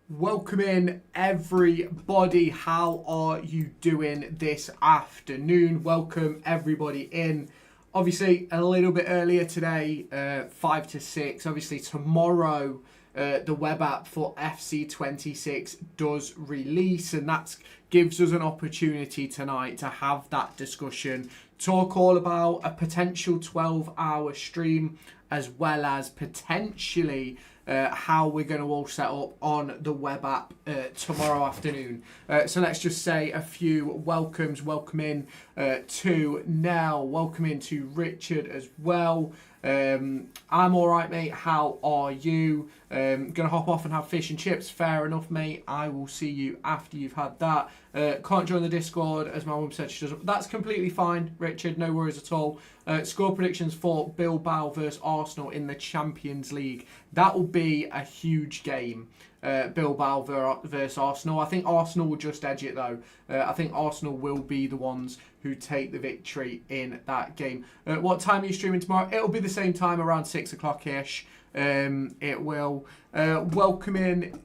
Welcome in, everybody. How are you doing this afternoon? Welcome everybody in. Obviously a little bit earlier today, 5 to 6. Obviously tomorrow the web app for FC26 does release, and that gives us an opportunity tonight to have that discussion, talk all about a potential 12-hour stream, as well as potentially how we're going to all set up on the web app tomorrow afternoon. So let's just say a few welcomes. Welcome in to Nell. Welcome in to Richard as well. I'm all right, mate. How are you? Gonna hop off and have fish and chips. Fair enough, mate. I will see you after you've had that. Can't join the Discord as my mum said she doesn't. That's completely fine, Richard. No worries at all. Score predictions for Bilbao versus Arsenal in the Champions League. That will be a huge game. Bilbao versus Arsenal. I think Arsenal will just edge it though. I think Arsenal will be the ones who take the victory in that game. What time are you streaming tomorrow? It'll be the same time, around 6 o'clock-ish. It will. Welcome in.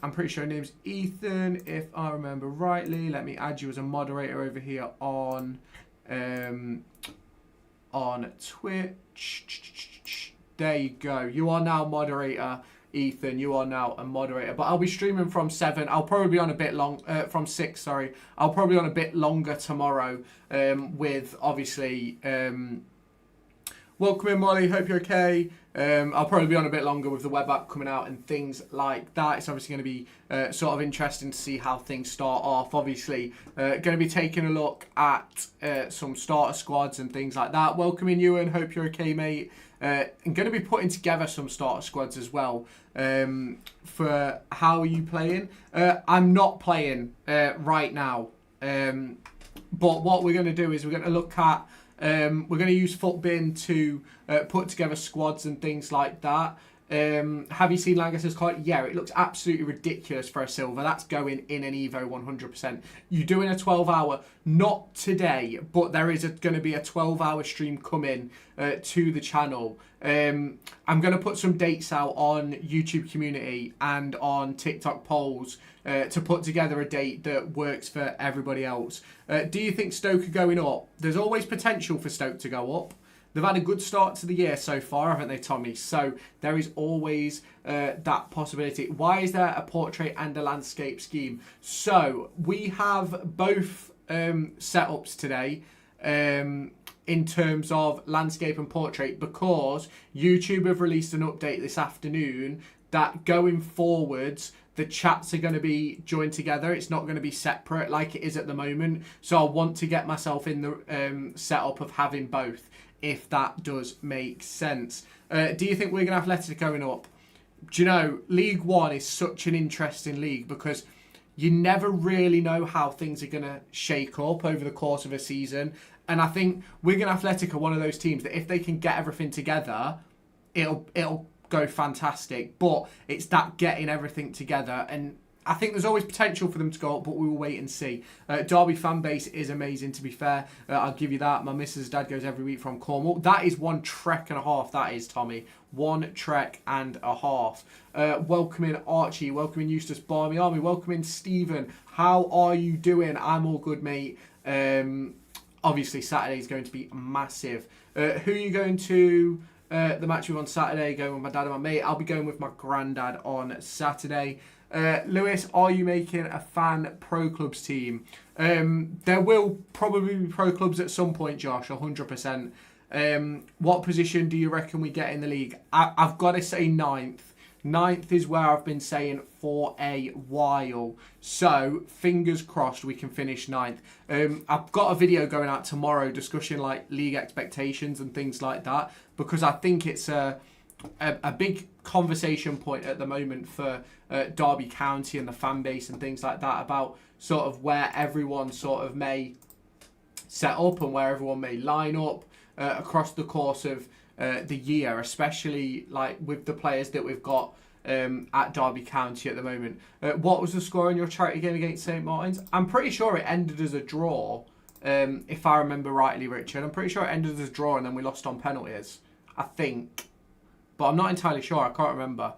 I'm pretty sure your name's Ethan, if I remember rightly. Let me add you as a moderator over here on Twitch. There you go. You are now moderator. Ethan, you are now a moderator, but I'll be streaming from 7. I'll probably be on a bit long, from 6, sorry. I'll probably be on a bit longer tomorrow, with obviously, welcome in, Molly, hope you're okay. I'll probably be on a bit longer with the web app coming out and things like that. It's obviously going to be sort of interesting to see how things start off. Obviously, going to be taking a look at some starter squads and things like that. Welcome in, Ewan, hope you're okay, mate. I'm going to be putting together some starter squads as well. For how are you playing? I'm not playing right now. But what we're going to do is we're going to look at, we're going to use Footbin to put together squads and things like that. Have you seen Langus's card? Yeah, it looks absolutely ridiculous for a silver. That's going in an Evo 100%. You're doing a 12-hour, not today, but there is going to be a 12-hour stream coming to the channel. I'm going to put some dates out on YouTube community and on TikTok polls to put together a date that works for everybody else. Do you think Stoke are going up? There's always potential for Stoke to go up. They've had a good start to the year so far, haven't they, Tommy? So there is always that possibility. Why is there a portrait and a landscape scheme? So we have both setups today in terms of landscape and portrait, because YouTube have released an update this afternoon that going forwards, the chats are going to be joined together. It's not going to be separate like it is at the moment. So I want to get myself in the setup of having both, if that does make sense. Do you think we're going to have Atletico going up? Do you know, League One is such an interesting league because you never really know how things are going to shake up over the course of a season. And I think Wigan Athletic are one of those teams that if they can get everything together, it'll go fantastic. But it's that getting everything together, and I think there's always potential for them to go up, but we will wait and see. Derby fan base is amazing, to be fair. I'll give you that. My missus' dad goes every week from Cornwall. That is 1 trek and a half. That is, Tommy. 1 trek and a half. Welcome in, Archie. Welcome in, Eustace Barmy Army. Welcome in, Stephen. How are you doing? I'm all good, mate. Obviously, Saturday is going to be massive. Who are you going to the match with on Saturday? Going with my dad and my mate. I'll be going with my granddad on Saturday. Lewis, are you making a fan pro clubs team? There will probably be pro clubs at some point, Josh, 100%. What position do you reckon we get in the league? I've got to say 9th. 9th is where I've been saying for a while. So, fingers crossed we can finish 9th. I've got a video going out tomorrow discussing like league expectations and things like that, because I think it's a big conversation point at the moment for Derby County and the fan base and things like that, about sort of where everyone sort of may set up and where everyone may line up across the course of the year, especially like with the players that we've got at Derby County at the moment. What was the score in your charity game against St Martin's? I'm pretty sure it ended as a draw, if I remember rightly, Richard. I'm pretty sure it ended as a draw and then we lost on penalties, I think. But I'm not entirely sure. I can't remember.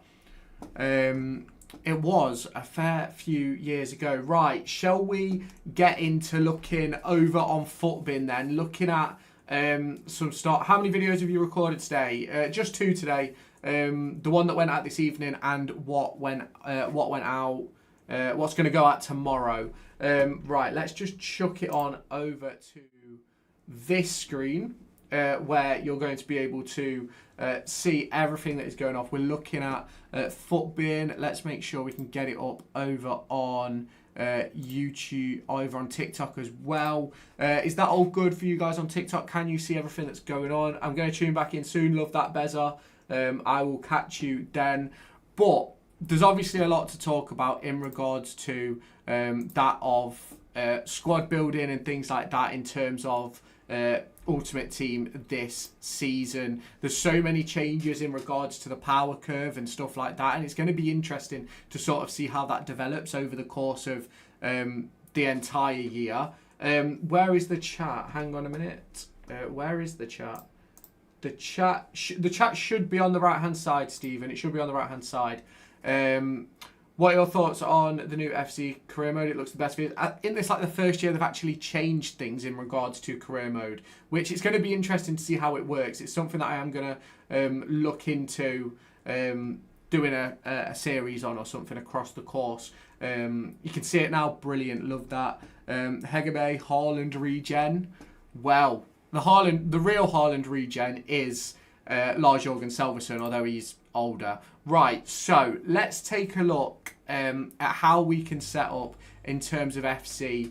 it was a fair few years ago. Right, shall we get into looking over on Footbin then? Looking at some start. How many videos have you recorded today? Just 2 today. The one that went out this evening and what went out. What's going to go out tomorrow. Right, let's just chuck it on over to this screen where you're going to be able to see everything that is going off. We're looking at Footbin. Let's make sure we can get it up over on YouTube, over on TikTok as well. Is that all good for you guys on TikTok? Can you see everything that's going on? I'm going to tune back in soon. Love that, Beza. I will catch you then. But there's obviously a lot to talk about in regards to that of squad building and things like that in terms of Ultimate Team this season. There's so many changes in regards to the power curve and stuff like that, and it's going to be interesting to sort of see how that develops over the course of the entire year. Where is the chat? Hang on a minute. Where is the chat? The chat should be on the right hand side, Stephen. It should be on the right hand side. What are your thoughts on the new FC career mode? It looks the best. In this, like the first year, they've actually changed things in regards to career mode, which it's going to be interesting to see how it works. It's something that I am going to look into doing a series on or something across the course. You can see it now. Brilliant. Love that. Hegerbe, Haaland regen. Well, the real Haaland regen is Lars Jørgen Selvesen, although he's older. Right, so let's take a look at how we can set up in terms of FC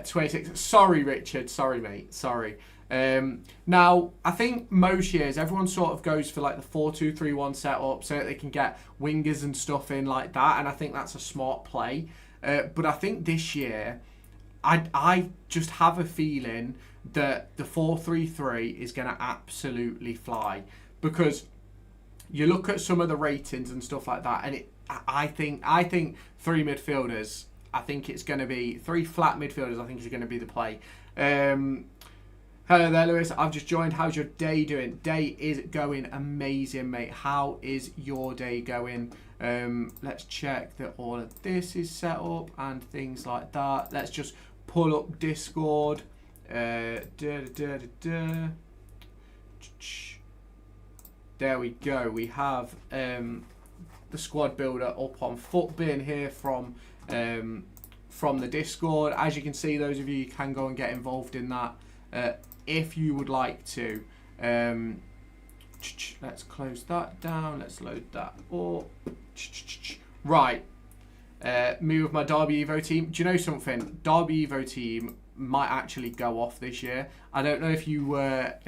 26. Sorry, Richard. Sorry, mate. Sorry. Now, I think most years everyone sort of goes for like the 4-2-3-1 setup so that they can get wingers and stuff in like that, and I think that's a smart play. But I think this year, I just have a feeling that the 4-3-3 is going to absolutely fly, because you look at some of the ratings and stuff like that, and I think 3 midfielders. I think it's going to be 3 flat midfielders. I think is going to be the play. Hello there, Lewis. I've just joined. How's your day doing? Day is going amazing, mate. How is your day going? Let's check that all of this is set up and things like that. Let's just pull up Discord. There we go. We have the squad builder up on Footbin here from the Discord. As you can see, those of you can go and get involved in that if you would like to. Let's close that down. Let's load that up. Right. Me with my Derby Evo team. Do you know something? Derby Evo team might actually go off this year. I don't know if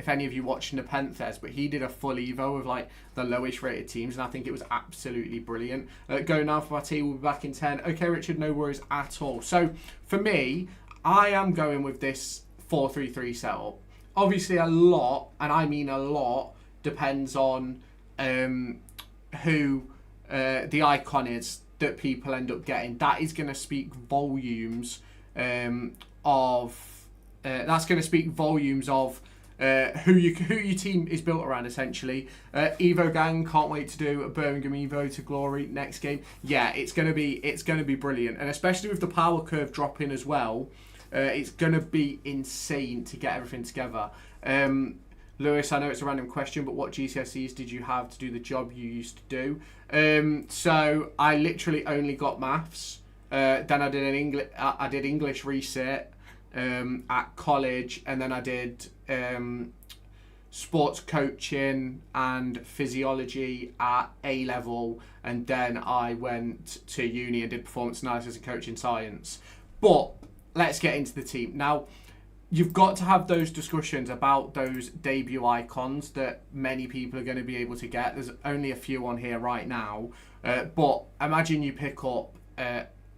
any of you watched Nepenthes, but he did a full Evo of like the lowest rated teams, and I think it was absolutely brilliant. Go now for my team. We'll be back in 10. Okay, Richard, no worries at all. So for me, I am going with this 4-3-3 setup. Obviously, a lot, and I mean a lot, depends on who the icon is that people end up getting. That is going to speak volumes that's going to speak volumes of who your team is built around, essentially. Evo gang, can't wait to do a Birmingham Evo to glory next game. Yeah, it's going to be brilliant, and especially with the power curve dropping as well, it's going to be insane to get everything together. Lewis, I know it's a random question, but what GCSEs did you have to do the job you used to do? So I literally only got maths. Then I did English reset at college, and then I did sports coaching and physiology at A level, and then I went to uni and did performance analysis and coaching science. But let's get into the team now. You've got to have those discussions about those debut icons that many people are going to be able to get. There's only a few on here right now, but imagine you pick up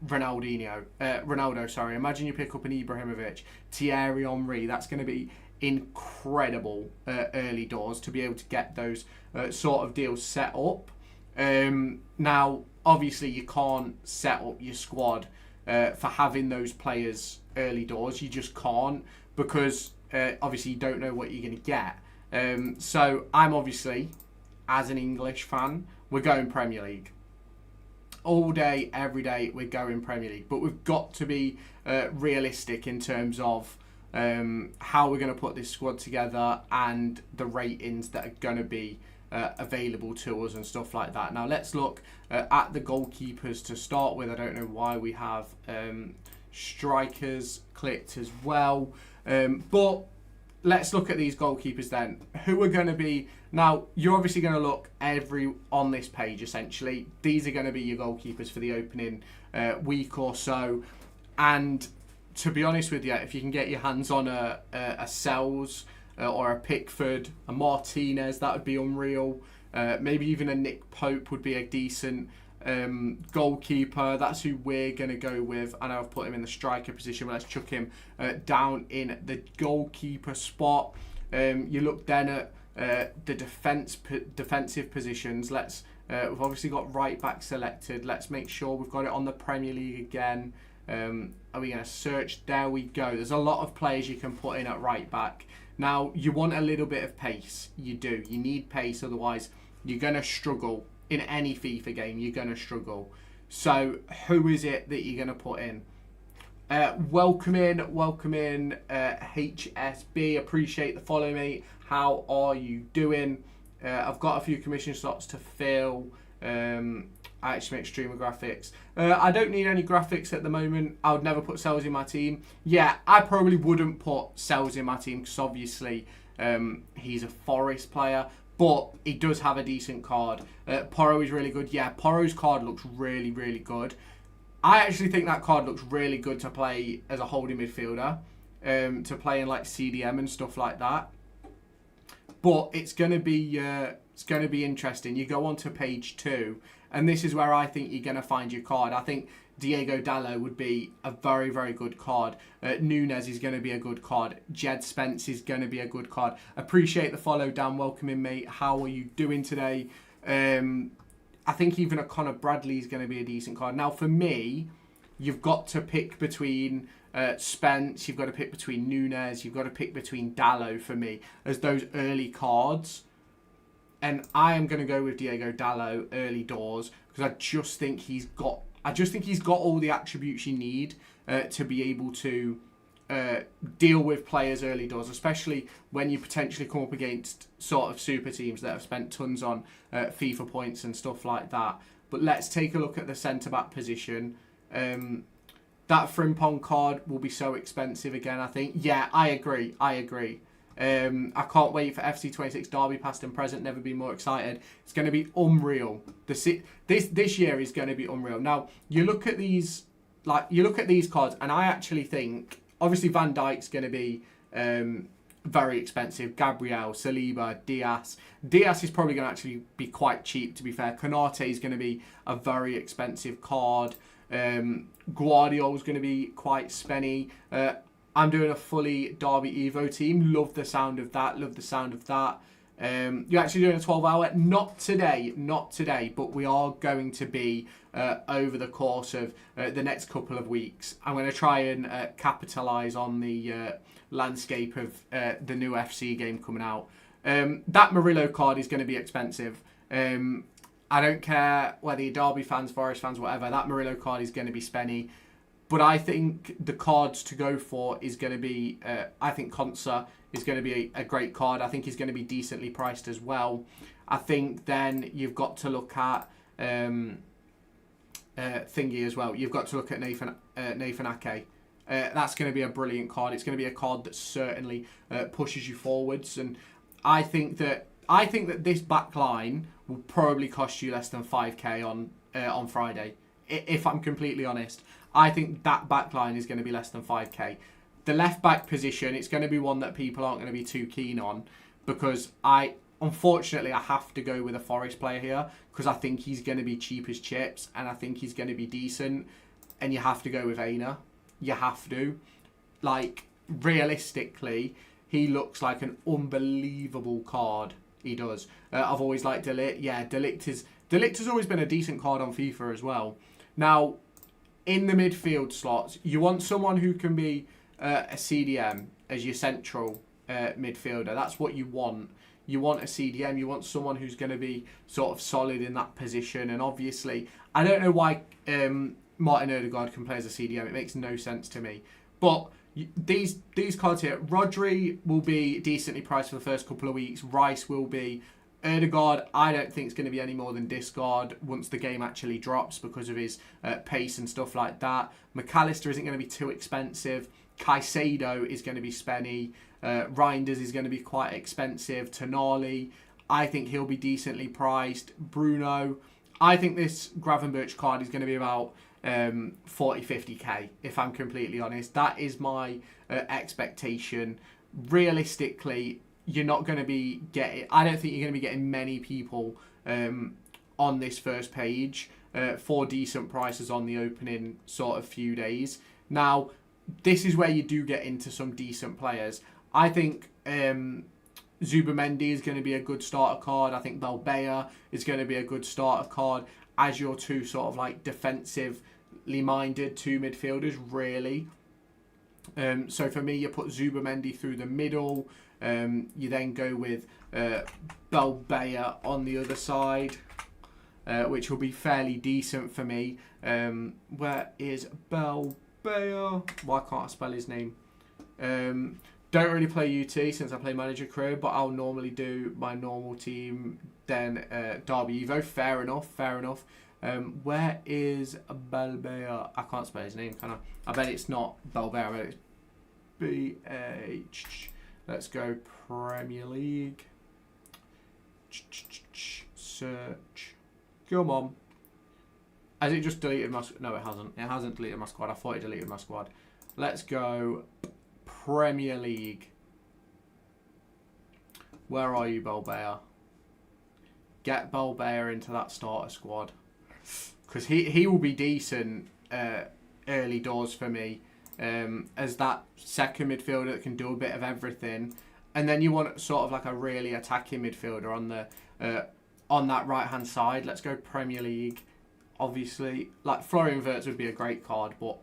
Ronaldo, sorry. Imagine you pick up an Ibrahimovic, Thierry Henry. That's going to be incredible early doors to be able to get those sort of deals set up. Now, obviously, you can't set up your squad for having those players early doors. You just can't, because obviously you don't know what you're going to get. So I'm obviously, as an English fan, we're going Premier League. all day, every day, we're going Premier League. But we've got to be realistic in terms of how we're going to put this squad together and the ratings that are going to be available to us and stuff like that. Now let's look at the goalkeepers to start with. I don't know why we have strikers clicked as well, but let's look at these goalkeepers then. Who are going to be, now you're obviously going to look on this page essentially. These are going to be your goalkeepers for the opening week or so. And to be honest with you, if you can get your hands on a Sells or a Pickford, a Martinez, that would be unreal. Maybe even a Nick Pope would be a decent goalkeeper. That's who we're going to go with. I know I've put him in the striker position, but let's chuck him down in the goalkeeper spot. You look then at the defensive positions. We've obviously got right back selected. Let's make sure we've got it on the Premier League again. Are we going to search? There we go. There's a lot of players you can put in at right back. Now, you want a little bit of pace. You do. You need pace, otherwise you're going to struggle. In any FIFA game, you're going to struggle. So, who is it that you're going to put in? Welcome in, HSB. Appreciate the follow, mate. How are you doing? I've got a few commission slots to fill. I actually make streamer graphics. I don't need any graphics at the moment. I would never put Sells in my team. Yeah, I probably wouldn't put Sells in my team because obviously he's a Forest player. But he does have a decent card. Porro is really good. Yeah, Porro's card looks really, really good. I actually think that card looks really good to play as a holding midfielder. To play in like CDM and stuff like that. But it's gonna be interesting. You go on to page 2, and this is where I think you're gonna find your card. I think Diego Dallo would be a very, very good card. Nunes is going to be a good card. Jed Spence is going to be a good card. Appreciate the follow, Dan. Welcome in, mate. How are you doing today? I think even a Connor Bradley is going to be a decent card. Now, for me, you've got to pick between Spence. You've got to pick between Nunes. You've got to pick between Dallo for me as those early cards. And I am going to go with Diego Dallo early doors because I just think he's got all the attributes you need to be able to deal with players early doors, especially when you potentially come up against sort of super teams that have spent tons on FIFA points and stuff like that. But let's take a look at the centre-back position. That Frimpong card will be so expensive again, I think. Yeah, I agree. I can't wait for FC26 Derby past and present. Never been more excited. It's going to be unreal. This year is going to be unreal. Now you look at these cards, and I actually think obviously Van Dijk's going to be very expensive. Gabriel, Saliba, Diaz. Diaz is probably going to actually be quite cheap, to be fair. Konate is going to be a very expensive card. Guardiola's going to be quite spenny. I'm doing a fully Derby Evo team. Love the sound of that. You're actually doing a 12-hour? Not today, but we are going to be over the course of the next couple of weeks. I'm going to try and capitalise on the landscape of the new FC game coming out. That Murillo card is going to be expensive. I don't care whether you're Derby fans, Forest fans, whatever. That Murillo card is going to be spenny. But I think the cards to go for is going to be, I think Konsa is going to be a great card. I think he's going to be decently priced as well. I think then you've got to look at Thingy as well. You've got to look at Nathan Ake. That's going to be a brilliant card. It's going to be a card that certainly pushes you forwards. And I think that this back line will probably cost you less than 5k on Friday. If I'm completely honest. I think that back line is going to be less than 5k. The left back position, it's going to be one that people aren't going to be too keen on because unfortunately, I have to go with a Forest player here because I think he's going to be cheap as chips and I think he's going to be decent. And you have to go with Aina. You have to. Like, realistically, he looks like an unbelievable card. He does. I've always liked De Ligt. Yeah, De Ligt has always been a decent card on FIFA as well. Now, in the midfield slots, you want someone who can be a CDM as your central midfielder. That's what you want. You want a CDM. You want someone who's going to be sort of solid in that position. And obviously, I don't know why Martin Odegaard can play as a CDM. It makes no sense to me. But these cards here, Rodri will be decently priced for the first couple of weeks. Rice will be. Odegaard, I don't think is going to be any more than discard once the game actually drops because of his pace and stuff like that. McAllister isn't going to be too expensive. Caicedo is going to be spenny. Reinders is going to be quite expensive. Tonali, I think he'll be decently priced. Bruno, I think this Gravenberch card is going to be about 40-50k, if I'm completely honest. That is my expectation. Realistically, you're not going to be getting... I don't think you're going to be getting many people on this first page for decent prices on the opening sort of few days. Now, this is where you do get into some decent players. I think Zubamendi is going to be a good starter card. I think Balbea is going to be a good starter card as your two sort of like defensively minded two midfielders, really. So for me, you put Zubamendi through the middle. You then go with Balbea on the other side, which will be fairly decent for me. Where is Balbea? Why can't I spell his name? Don't really play UT since I play Manager Career, but I'll normally do my normal team, then Derby Evo. Fair enough, fair enough. Where is Balbea? I can't spell his name, can I? I bet it's not Balbea, I bet it's BH. Let's go Premier League. Search. Come on. Has it just deleted my... No, it hasn't. It hasn't deleted my squad. I thought it deleted my squad. Let's go Premier League. Where are you, Balbea? Get Balbea into that starter squad. Because he will be decent early doors for me. As that second midfielder that can do a bit of everything. And then you want sort of like a really attacking midfielder on that right-hand side. Let's go Premier League. Obviously, like Florian Wirtz would be a great card, but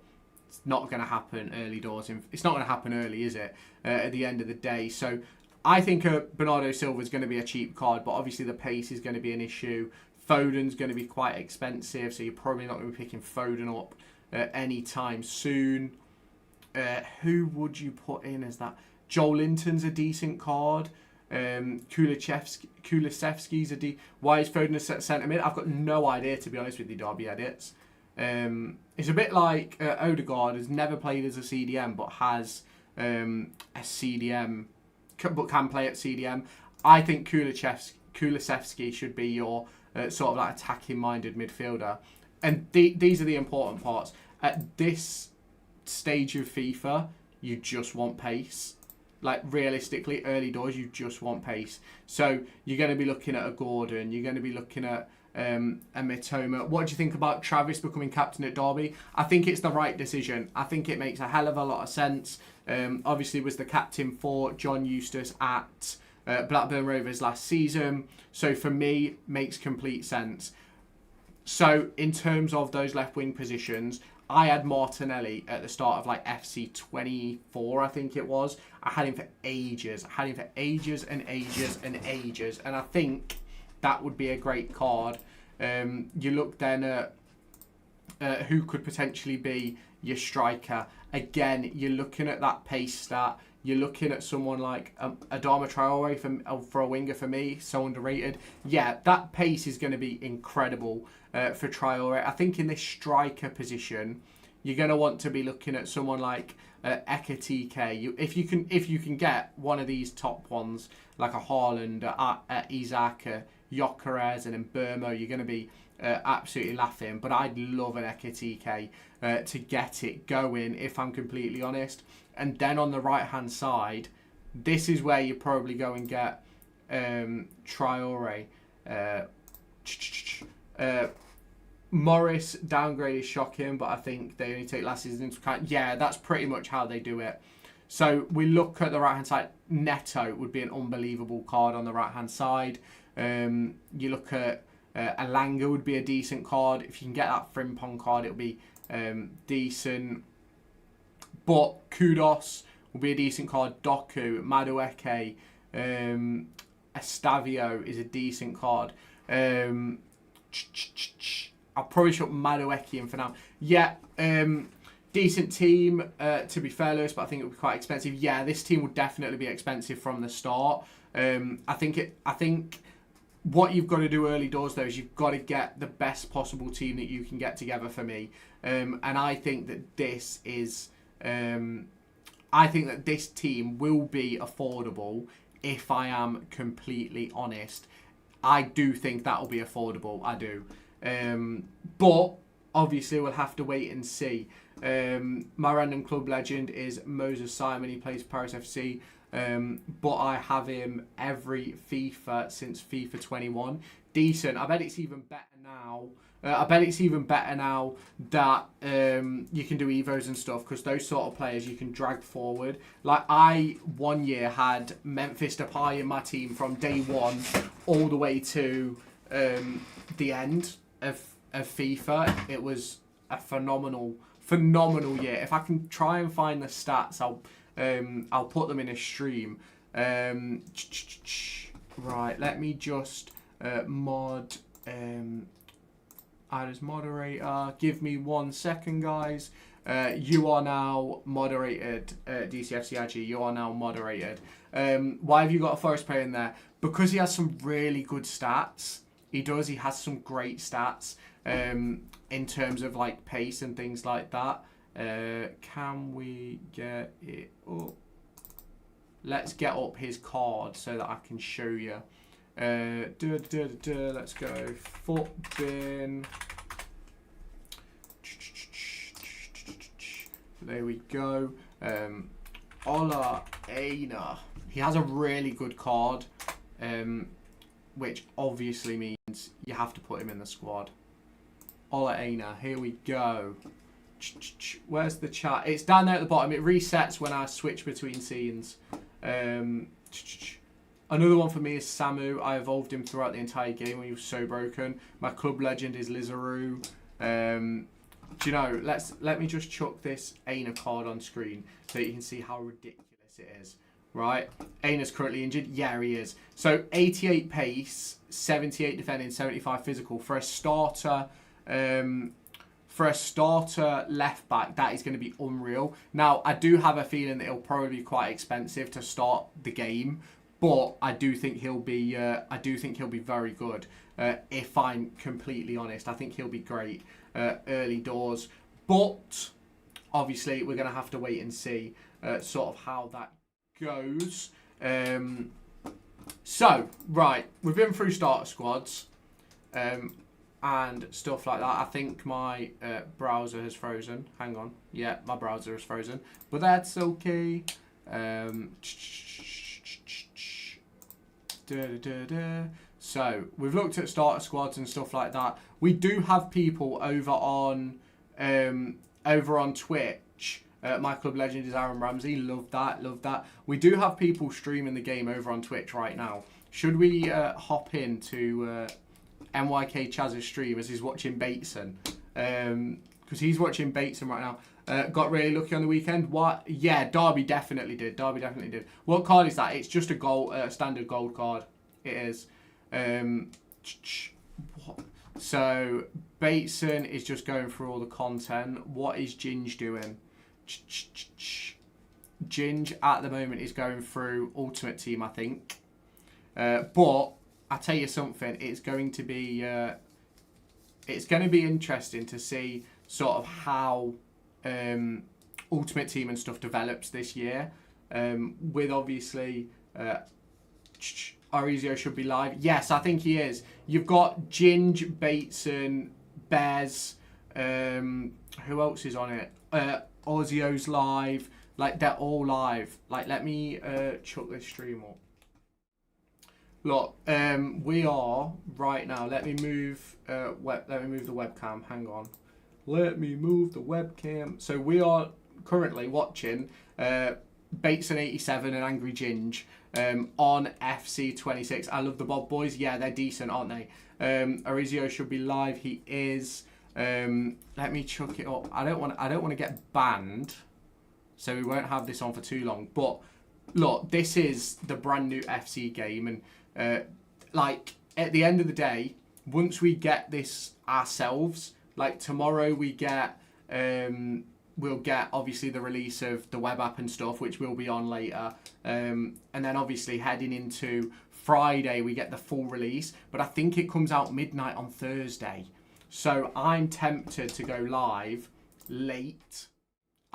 it's not going to happen early doors. It's not going to happen early, is it? At the end of the day. So I think Bernardo Silva is going to be a cheap card, but obviously the pace is going to be an issue. Foden's going to be quite expensive, so you're probably not going to be picking Foden up anytime soon. Who would you put in as that? Joel Linton's a decent card. Kulusevski's a decent... Why is Foden a centre mid? I've got no idea, to be honest with you, Derby Edits. It's a bit like Odegaard has never played as a CDM, but has a CDM, but can play at CDM. I think Kulusevski should be your sort of like attacking-minded midfielder. And these are the important parts. At this stage of FIFA, you just want pace. Like, realistically, early doors, you just want pace. So you're going to be looking at a Gordon. You're going to be looking at a Mitoma. What do you think about Travis becoming captain at Derby? I think it's the right decision. I think it makes a hell of a lot of sense. Obviously, was the captain for John Eustace at Blackburn Rovers last season. So for me, makes complete sense. So in terms of those left-wing positions, I had Martinelli at the start of like FC 24, I think it was. I had him for ages. And I think that would be a great card. You look then at who could potentially be your striker. Again, you're looking at that pace stat. You're looking at someone like Adama Traore for a winger for me, so underrated. Yeah, that pace is going to be incredible for Traore. I think in this striker position, you're going to want to be looking at someone like Ekitike. If you can get one of these top ones, like a Haaland, Isaac, Gyökeres, and then Burmo, you're going to be absolutely laughing. But I'd love an Ekitike to get it going, if I'm completely honest. And then on the right-hand side, this is where you probably go and get Traore. Morris downgrade is shocking, but I think they only take last season into account. Yeah, that's pretty much how they do it. So we look at the right-hand side. Neto would be an unbelievable card on the right-hand side. You look at Alanga would be a decent card. If you can get that Frimpong card, it'll be decent. But Kudos will be a decent card. Doku, Madueke, Estavio is a decent card. I'll probably shut Madueke in for now. Yeah, decent team, to be fair, Lewis, but I think it would be quite expensive. Yeah, this team would definitely be expensive from the start. I think what you've got to do early doors, though, is you've got to get the best possible team that you can get together for me. And I think that this is... I think that this team will be affordable, if I am completely honest. I do think that will be affordable. I do. But obviously we'll have to wait and see. My random club legend is Moses Simon. He plays Paris FC. But I have him every FIFA since FIFA 21. Decent. I bet it's even better now. I bet it's even better now that you can do Evos and stuff, because those sort of players you can drag forward. Like, I, one year, had Memphis Depay in my team from day one all the way to the end of FIFA. It was a phenomenal year. If I can try and find the stats, I'll put them in a stream. Right, let me just mod... add as moderator. Give me 1 second, guys. You are now moderated, DCFCIG. You are now moderated. Why have you got a Forest player in there? Because he has some really good stats. He does. He has some great stats in terms of like pace and things like that. Can we get it up? Let's get up his card so that I can show you. Let's go foot bin. There we go. Ola Aina. He has a really good card, which obviously means you have to put him in the squad. Ola Aina. Here we go. Where's the chat? It's down there at the bottom. It resets when I switch between scenes. Another one for me is Samu. I evolved him throughout the entire game when he was so broken. My club legend is Lizaru. Do you know, let me just chuck this Aina card on screen so you can see how ridiculous it is. Right? Aina's currently injured. Yeah, he is. So 88 pace, 78 defending, 75 physical. For a starter left back, that is going to be unreal. Now, I do have a feeling that it'll probably be quite expensive to start the game. But I do think he'll be. Very good. If I'm completely honest, I think he'll be great early doors. But obviously, we're going to have to wait and see sort of how that goes. So right, we've been through starter squads and stuff like that. I think my browser has frozen. Hang on. Yeah, my browser is frozen, but that's okay. So we've looked at starter squads and stuff like that. We do have people over on Twitch. My club legend is Aaron Ramsey. Love that. We do have people streaming the game over on Twitch right now. Should we hop into MYK Chaz's stream as he's watching Bateson? Because he's watching Bateson right now. Got really lucky on the weekend. What? Yeah, Derby definitely did. What card is that? It's just a gold, standard gold card. It is. So Bateson is just going through all the content. What is Ginge doing? Ginge at the moment is going through Ultimate Team, I think. But I tell you something. It's going to be interesting to see sort of how Ultimate Team and stuff develops this year. With obviously Arizio should be live. Yes, I think he is. You've got Ginge, Bateson, Bez. Who else is on it? Ozio's live. Like, they're all live. Like, let me chuck this stream up. Look, we are right now. Let me move. Let me move the webcam. Hang on. Let me move the webcam. So we are currently watching Bateson 87 and Angry Ginge on FC 26. I love the Bob Boys. Yeah, they're decent, aren't they? Arizio should be live. He is. Let me chuck it up. I don't want to get banned. so we won't have this on for too long. But look, this is the brand new FC game, and like at the end of the day, once we get this ourselves, like tomorrow we get we'll get obviously the release of the web app and stuff, which will be on later, and then obviously heading into Friday we get the full release, but I think it comes out midnight on Thursday, so I'm tempted to go live late.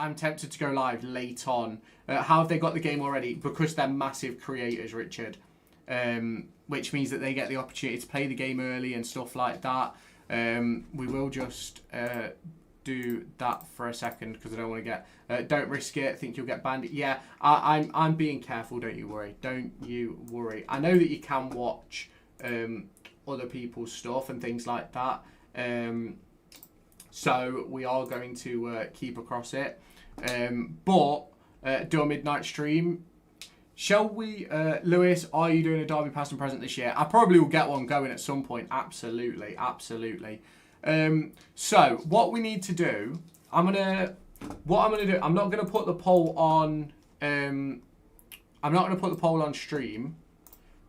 I'm tempted to go live late on. How have they got the game already? Because they're massive creators, Richard. Which means that they get the opportunity to play the game early and stuff like that. We will just do that for a second because I don't want to get... don't risk it. I think you'll get banned. Yeah, I'm being careful. Don't you worry. Don't you worry. I know that you can watch other people's stuff and things like that. So we are going to keep across it. But do a midnight stream. Shall we, Lewis, are you doing a Derby past and present this year? I probably will get one going at some point. Absolutely, absolutely. So what we need to do, I'm not gonna put the poll on, stream,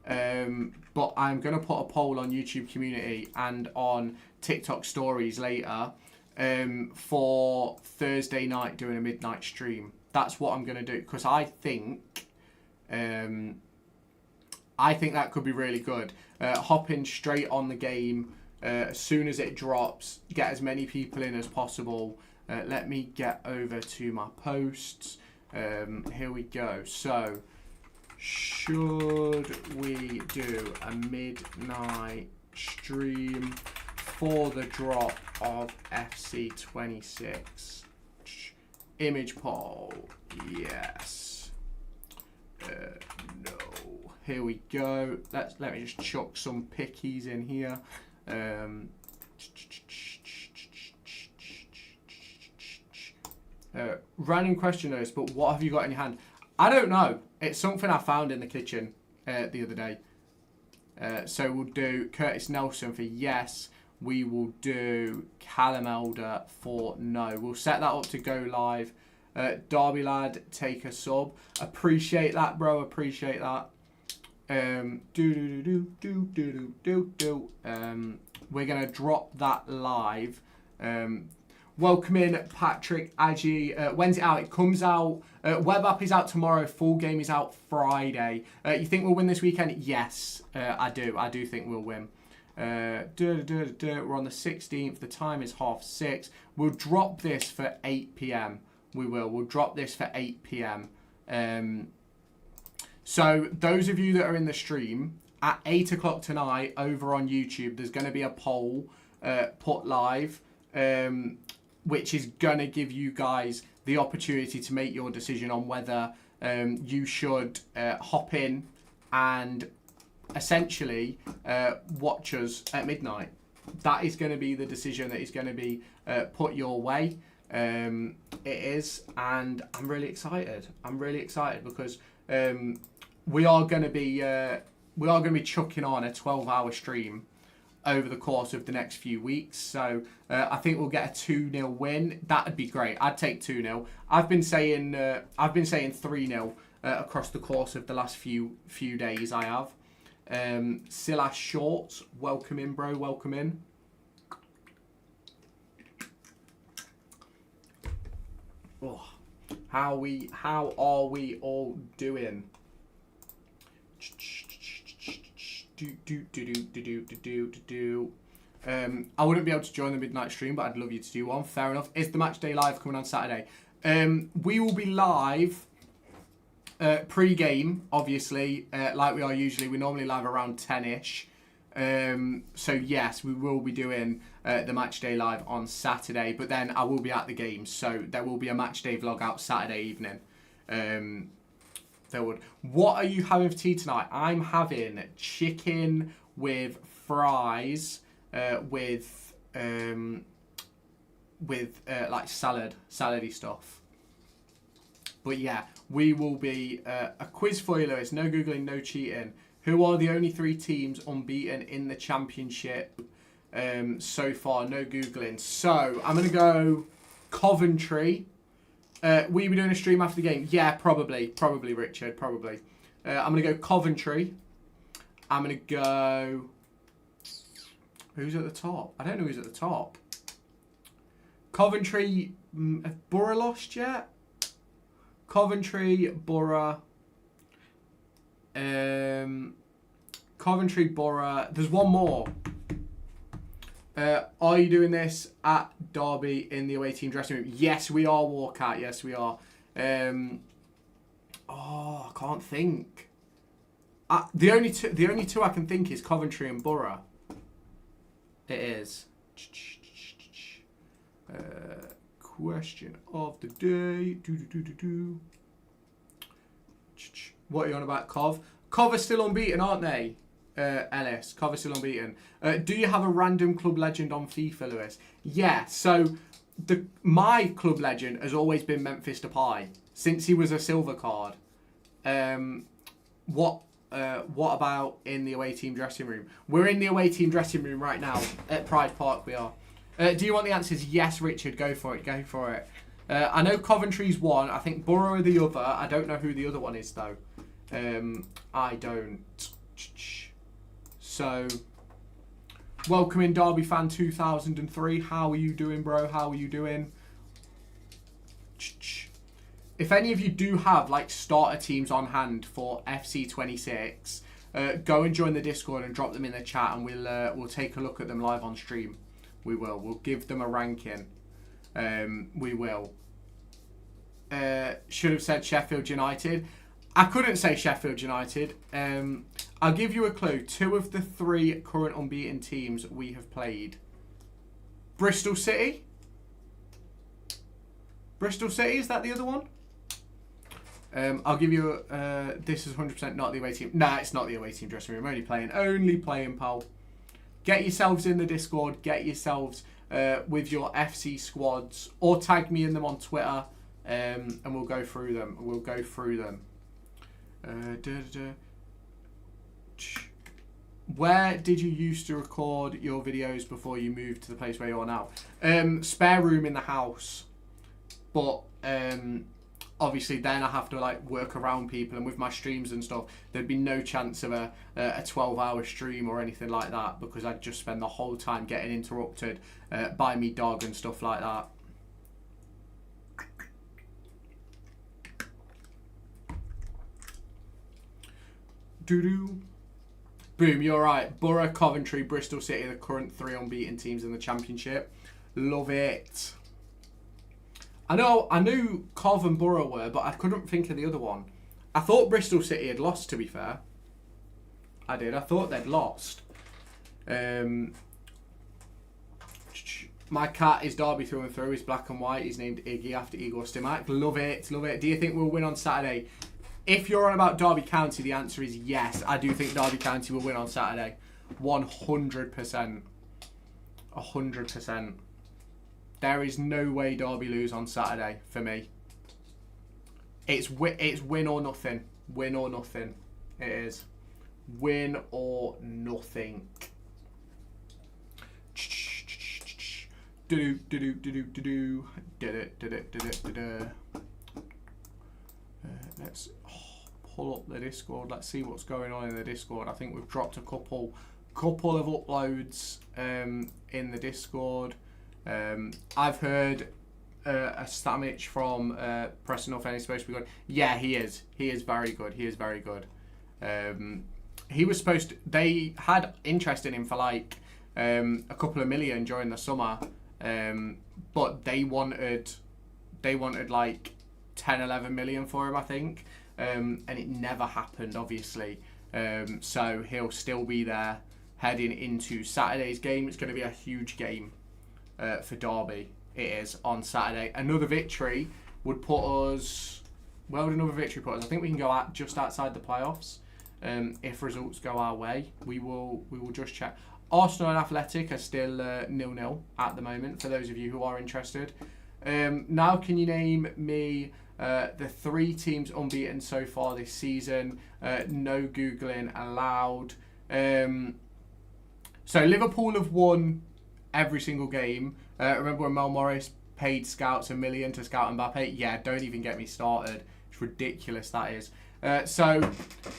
but I'm gonna put a poll on YouTube community and on TikTok stories later, for Thursday night doing a midnight stream. That's what I'm gonna do because I think that could be really good. Hopping straight on the game as soon as it drops, get as many people in as possible. Let me get over to my posts. Here we go. So, should we do a midnight stream for the drop of FC26? Image poll, yes. No. Here we go. Let me just chuck some pickies in here. Random question notice, but what have you got in your hand? I don't know. It's something I found in the kitchen the other day. So we'll do Curtis Nelson for yes. We will do Callum Elder for no. We'll set that up to go live. Derby lad, take a sub. Appreciate that, bro. Appreciate that. We're gonna drop that live. Welcome in, Patrick Aji. When's it out? It comes out. Web app is out tomorrow. Full game is out Friday. You think we'll win this weekend? Yes, I do. I do think we'll win. We're on the 16th. The time is 6:30. We'll drop this for 8 p.m. We will. We'll drop this for 8 p.m. So those of you that are in the stream, at 8 o'clock tonight over on YouTube, there's going to be a poll put live, which is going to give you guys the opportunity to make your decision on whether you should hop in and essentially watch us at midnight. That is going to be the decision that is going to be put your way. It is, and I'm really excited. I'm really excited because we are going to be chucking on a 12-hour stream over the course of the next few weeks. So I think we'll get a 2-0 win. That'd be great. I'd take 2-0. I've been saying 3-0 across the course of the last few days. I have. Silas Shorts, welcome in, bro. Welcome in. Oh, how are we all doing? I wouldn't be able to join the midnight stream, but I'd love you to do one. Fair enough. Is the match day live coming on Saturday? We will be live pre-game, obviously, like we are usually. We're normally live around 10ish. So yes, we will be doing the match day live on Saturday, but then I will be at the game, so there will be a match day vlog out Saturday evening. What are you having for tea tonight? I'm having chicken with fries, with like salady stuff. But yeah, we will be a quiz for you, Lewis. No googling, no cheating. Who are the only 3 teams unbeaten in the championship so far? No googling. So I'm gonna go Coventry. Will you be doing a stream after the game? Yeah, probably, Richard, probably. I'm gonna go Coventry. I'm gonna go. Who's at the top? I don't know who's at the top. Coventry. Have Borough lost yet? Coventry, Borough. Coventry, Borough. There's one more. Are you doing this at Derby in the away team dressing room? Yes, we are, Walkout. Yes, we are. I can't think. The only two I can think is Coventry and Borough. It is. Question of the day. What are you on about, Cov? Cov are still unbeaten, aren't they? Ellis, Cov are still unbeaten. Do you have a random club legend on FIFA, Lewis? Yeah, so my club legend has always been Memphis Depay since he was a silver card. What about in the away team dressing room? We're in the away team dressing room right now at Pride Park. We are. Do you want the answers? Yes, Richard. Go for it. Go for it. I know Coventry's one. I think Borough are the other. I don't know who the other one is though. I don't. So, welcome in Derby fan 2003. How are you doing, bro? How are you doing? If any of you do have like starter teams on hand for FC26, go and join the Discord and drop them in the chat, and we'll take a look at them live on stream. We will. We'll give them a ranking. We will. Should have said Sheffield United. I couldn't say Sheffield United. I'll give you a clue. 2 of the 3 current unbeaten teams we have played. Bristol City? Bristol City, is that the other one? I'll give you... this is 100% not the away team. Nah, it's not the away team dressing room. Only playing, pal. Get yourselves in the Discord. Get yourselves with your FC squads. Or tag me in them on Twitter. And we'll go through them. Where did you used to record your videos before you moved to the place where you are now? Spare room in the house, but obviously then I have to like work around people, and with my streams and stuff there'd be no chance of a 12-hour stream or anything like that, because I'd just spend the whole time getting interrupted by me dog and stuff like that. Boom, you're right. Borough, Coventry, Bristol City, the current 3 unbeaten teams in the Championship. Love it. I knew Cov and Borough were, but I couldn't think of the other one. I thought Bristol City had lost, to be fair. I did. I thought they'd lost. My cat is Derby through and through. He's black and white. He's named Iggy after Igor Stimac. Love it. Love it. Do you think we'll win on Saturday? If you're on about Derby County, the answer is yes. I do think Derby County will win on Saturday. 100%. 100%. There is no way Derby lose on Saturday for me. It's win or nothing. Win or nothing. It is. Win or nothing. Let's pull up the Discord. Let's see what's going on in the Discord. I think we've dropped a couple of uploads in the Discord. I've heard a Stamich from Preston North End is supposed to be good. Yeah, he is. He is very good. He is very good. He was supposed to... They had interest in him for like a couple of million during the summer, but they wanted like 10, 11 million for him, I think, and it never happened, obviously. So he'll still be there heading into Saturday's game. It's going to be a huge game for Derby. It is on Saturday. Another victory would put us... Where would another victory put us? I think we can go out just outside the playoffs. If results go our way, we will just check. Arsenal and Athletic are still 0-0 at the moment, for those of you who are interested. Now, can you name me the 3 teams unbeaten so far this season? No Googling allowed. So Liverpool have won every single game. Remember when Mel Morris paid scouts $1 million to scout Mbappe. Yeah, don't even get me started. It's ridiculous, that is. So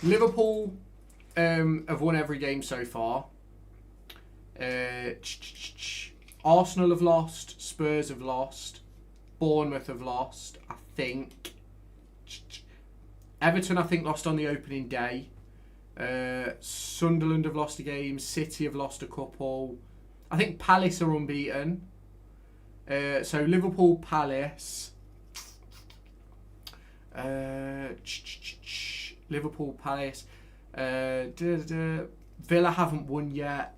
Liverpool have won every game so far. Arsenal have lost. Spurs have lost. Bournemouth have lost, I think. Everton, I think, lost on the opening day. Sunderland have lost a game. City have lost a couple. I think Palace are unbeaten. So Liverpool, Palace. Liverpool, Palace. Villa haven't won yet.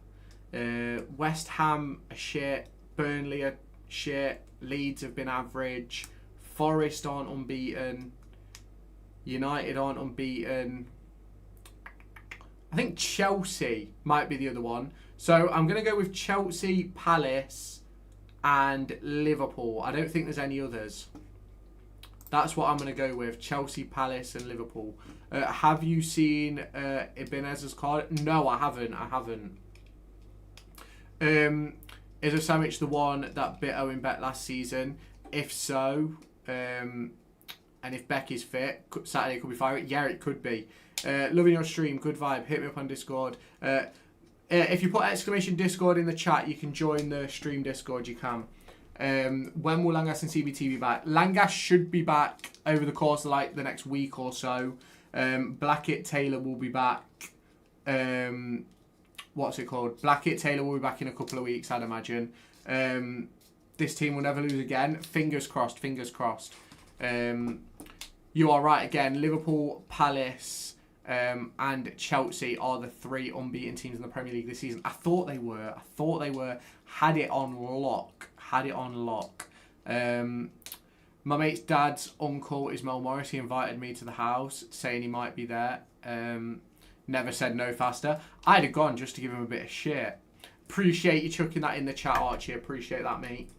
West Ham are shit. Burnley are shit. Leeds have been average. Forest aren't unbeaten. United aren't unbeaten. I think Chelsea might be the other one. So I'm going to go with Chelsea, Palace, and Liverpool. I don't think there's any others. That's what I'm going to go with. Chelsea, Palace, and Liverpool. Have you seen Ibanez's card? No, I haven't. Is a sandwich the one that bit Owen Beck last season? If so, and if Beck is fit, Saturday could be fire. Yeah, it could be. Loving your stream, good vibe. Hit me up on Discord. If you put exclamation Discord in the chat, you can join the stream Discord. You can. When will Langas and CBT be back? Langas should be back over the course of like the next week or so. Blackett Taylor will be back. What's it called? Blackett Taylor will be back in a couple of weeks, I'd imagine. This team will never lose again. Fingers crossed. Fingers crossed. You are right again. Liverpool, Palace, and Chelsea are the 3 unbeaten teams in the Premier League this season. I thought they were. Had it on lock. My mate's dad's uncle is Mel Morris. He invited me to the house, saying he might be there. Never said no faster. I'd have gone just to give him a bit of shit. Appreciate you chucking that in the chat, Archie. Appreciate that, mate.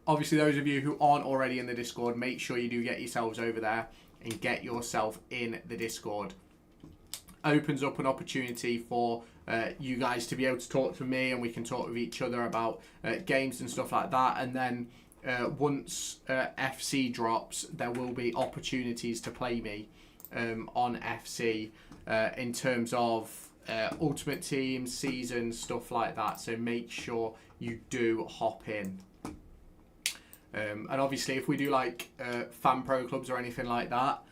Obviously, those of you who aren't already in the Discord, make sure you do get yourselves over there and get yourself in the Discord. Opens up an opportunity for you guys to be able to talk to me, and we can talk with each other about games and stuff like that. And then once FC drops, there will be opportunities to play me on FC in terms of Ultimate Team, season, stuff like that. So make sure you do hop in. And obviously, if we do like fan pro clubs or anything like that,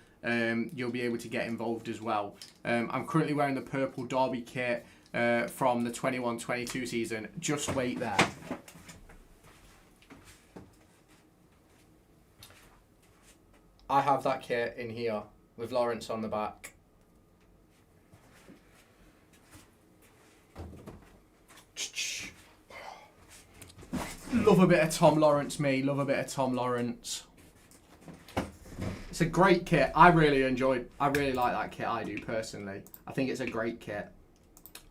you'll be able to get involved as well. I'm currently wearing the purple Derby kit from the 21-22 season. Just wait there. I have that kit in here with Lawrence on the back. Love a bit of Tom Lawrence, me. Love a bit of Tom Lawrence. It's a great kit. I really like that kit, I do, personally. I think it's a great kit.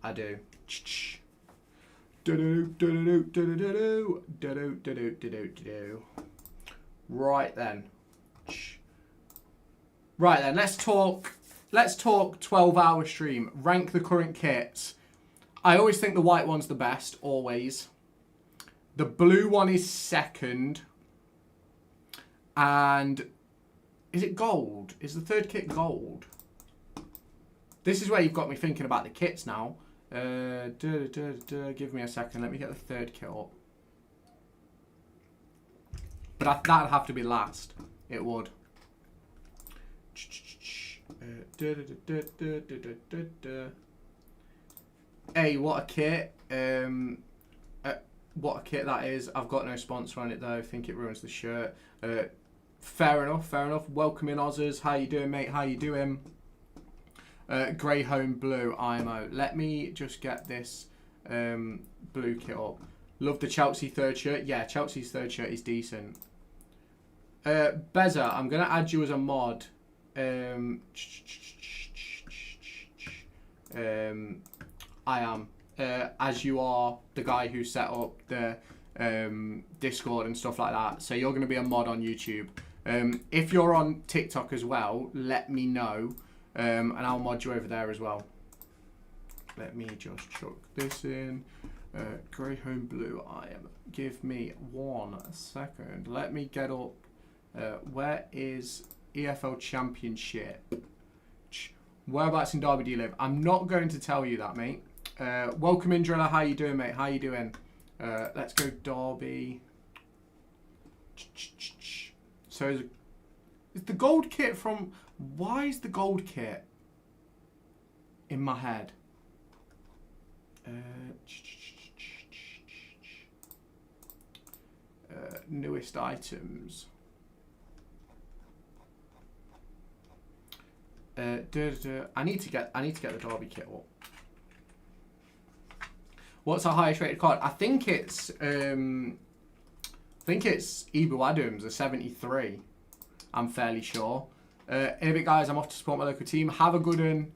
I do. Right then. Right then, let's talk 12-hour stream. Rank the current kits. I always think the white one's the best, always. The blue one is second. And is it gold? Is the third kit gold? This is where you've got me thinking about the kits now. Give me a second. Let me get the third kit up. But that'd have to be last. It would. Hey, what a kit. What a kit that is. I've got no sponsor on it though. I think it ruins the shirt. Fair enough. Welcome in, Ozzers. How you doing, mate? How you doing? Grey Home Blue IMO. Let me just get this blue kit up. Love the Chelsea third shirt. Yeah, Chelsea's third shirt is decent. Beza, I'm going to add you as a mod. I am. As you are the guy who set up the Discord and stuff like that. So you're going to be a mod on YouTube. If you're on TikTok as well, let me know. And I'll mod you over there as well. Let me just chuck this in. Grey Home Blue. Give me 1 second. Let me get up. Where is EFL Championship? Whereabouts in Derby do you live? I'm not going to tell you that, mate. Welcome in, Driller. How you doing, mate? How you doing? Let's go Derby. So is the gold kit from... Why is the gold kit in my head? Newest items. I need to get the Derby kit up. What's our highest rated card? I think it's Ibu Adams, a 73. I'm fairly sure. In a bit, guys, I'm off to support my local team. Have a good one.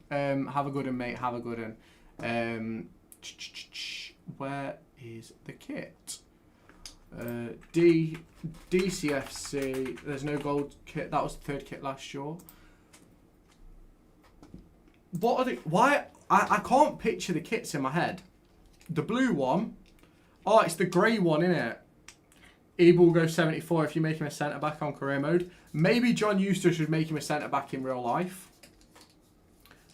Have a good one, mate. Have a good one. Where is the kit? DCFC. There's no gold kit. That was the third kit last year. What are they? Why? I can't picture the kits in my head. The blue one. Oh, it's the grey one, isn't it? Eber will go 74 if you make him a centre-back on career mode. Maybe John Eustace should make him a centre-back in real life.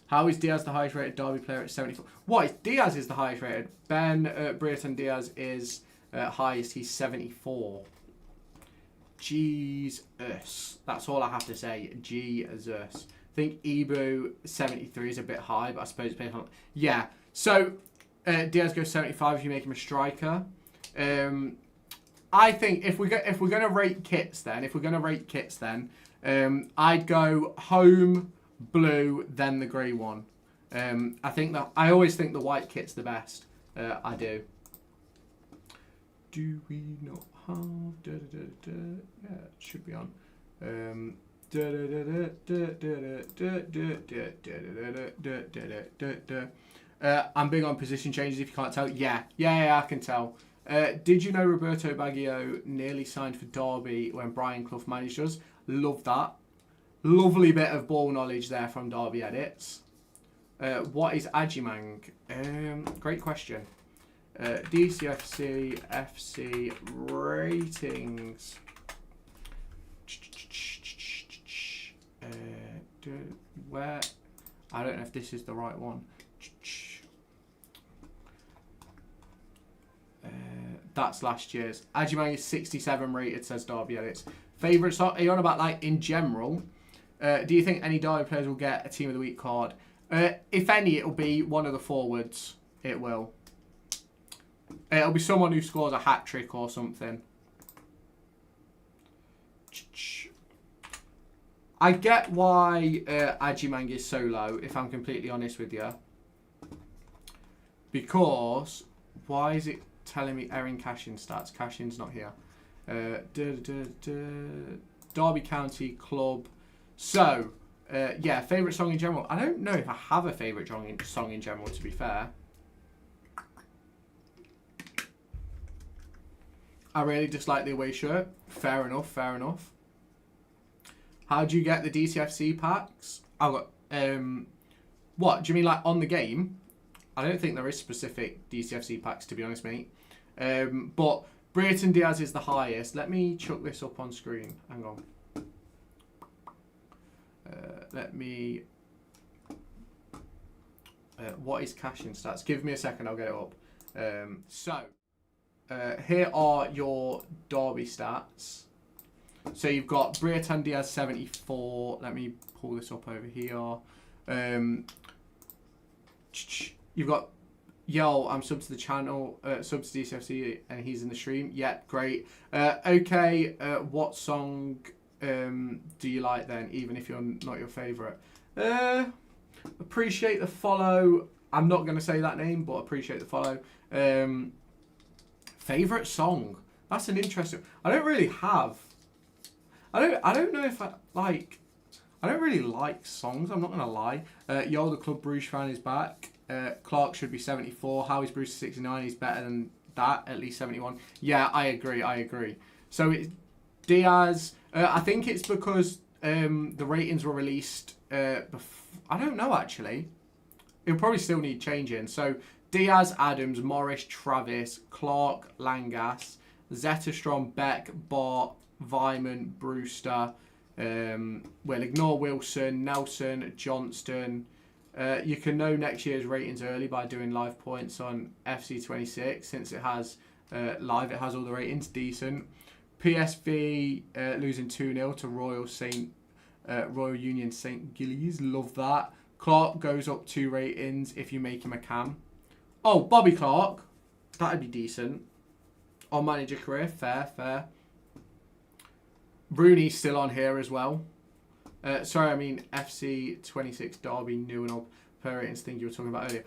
How is Diaz the highest rated Derby player at 74? What? Diaz is the highest rated. Ben Brereton Diaz is highest. He's 74. Jesus. That's all I have to say. Jesus. I think Ebu 73 is a bit high, but I suppose based on... Yeah. So, Diaz goes 75 if you make him a striker. I think if we're gonna rate kits, then I'd go home blue, then the grey one. I always think the white kit's the best. I do. Do we not have? Yeah, it should be on. I'm big on position changes. If you can't tell, yeah, I can tell. Did you know Roberto Baggio nearly signed for Derby when Brian Clough managed us? Love that. Lovely bit of ball knowledge there from Derby Edits. What is Agimang? Great question. DCFC FC ratings. Where? I don't know if this is the right one. That's last year's. Agimang is 67 rated, says Derby Edits. Favourite song? Are you on about like in general? Do you think any Derby players will get a Team of the Week card? If any, it'll be one of the forwards. It will. It'll be someone who scores a hat-trick or something. I get why Agimang is so low, if I'm completely honest with you. Because, why is it telling me Erin Cashin stats? Cashin's not here. Derby County Club. So, yeah, favourite song in general. I don't know if I have a favourite song in general, to be fair. I really dislike the away shirt. Fair enough, fair enough. How do you get the DCFC packs? I've got, what, do you mean like on the game? I don't think there is specific DCFC packs, to be honest, mate. But Brereton Diaz is the highest. Let me chuck this up on screen. Hang on. Let me... what is cashing stats? Give me a second, I'll get it up. Here are your Derby stats. So you've got Brereton Diaz 74. Let me pull this up over here. You've got Yo, I'm sub to the channel, sub to DCFC, and he's in the stream. Yeah, great. Okay, what song do you like then, even if you're not your favourite? Appreciate the follow. I'm not going to say that name, but appreciate the follow. Favourite song? That's an interesting... I don't really have... I don't know if I like... I don't really like songs, I'm not going to lie. Yo, the Club Bruges fan is back. Clark should be 74. Howie's Bruce 69. He's better than that, at least 71. Yeah, I agree. So it's Diaz. I think it's because the ratings were released I don't know, actually. He'll probably still need changing. So Diaz, Adams, Morris, Travis, Clark, Langas, Zetterstrom, Beck, Bart, Vyman, Brewster. We'll ignore Wilson, Nelson, Johnston. You can know next year's ratings early by doing live points on FC26 since it has live. It has all the ratings. Decent. PSV losing 2-0 to Royal Union St. Gillies. Love that. Clark goes up 2 ratings if you make him a cam. Oh, Bobby Clark. That'd be decent. On manager career. Fair. Rooney's still on here as well. Sorry, I mean FC26 Derby, new and up per ratings thing you were talking about earlier.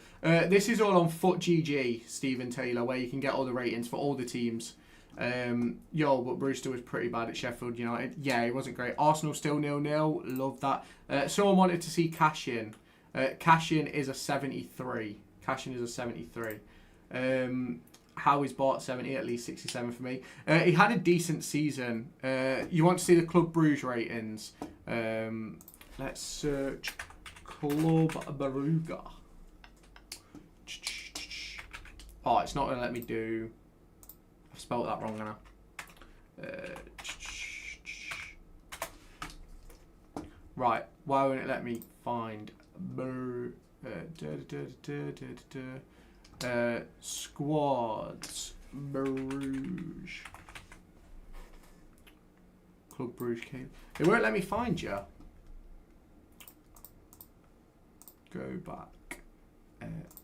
This is all on FootGG, Stephen Taylor, where you can get all the ratings for all the teams. But Brewster was pretty bad at Sheffield United. Yeah, he wasn't great. Arsenal still 0-0. Love that. Someone wanted to see Cash-in. Cash-in is a 73. Cash-in is a 73. Howie's bought 70, at least 67 for me. He had a decent season. You want to see the Club Bruges ratings? Let's search Club Baruga. Oh, it's not going to let me do... I've spelled that wrong now. Right, why won't it let me find... squads Bruges. Club Bruges came. It won't let me find you. Go back.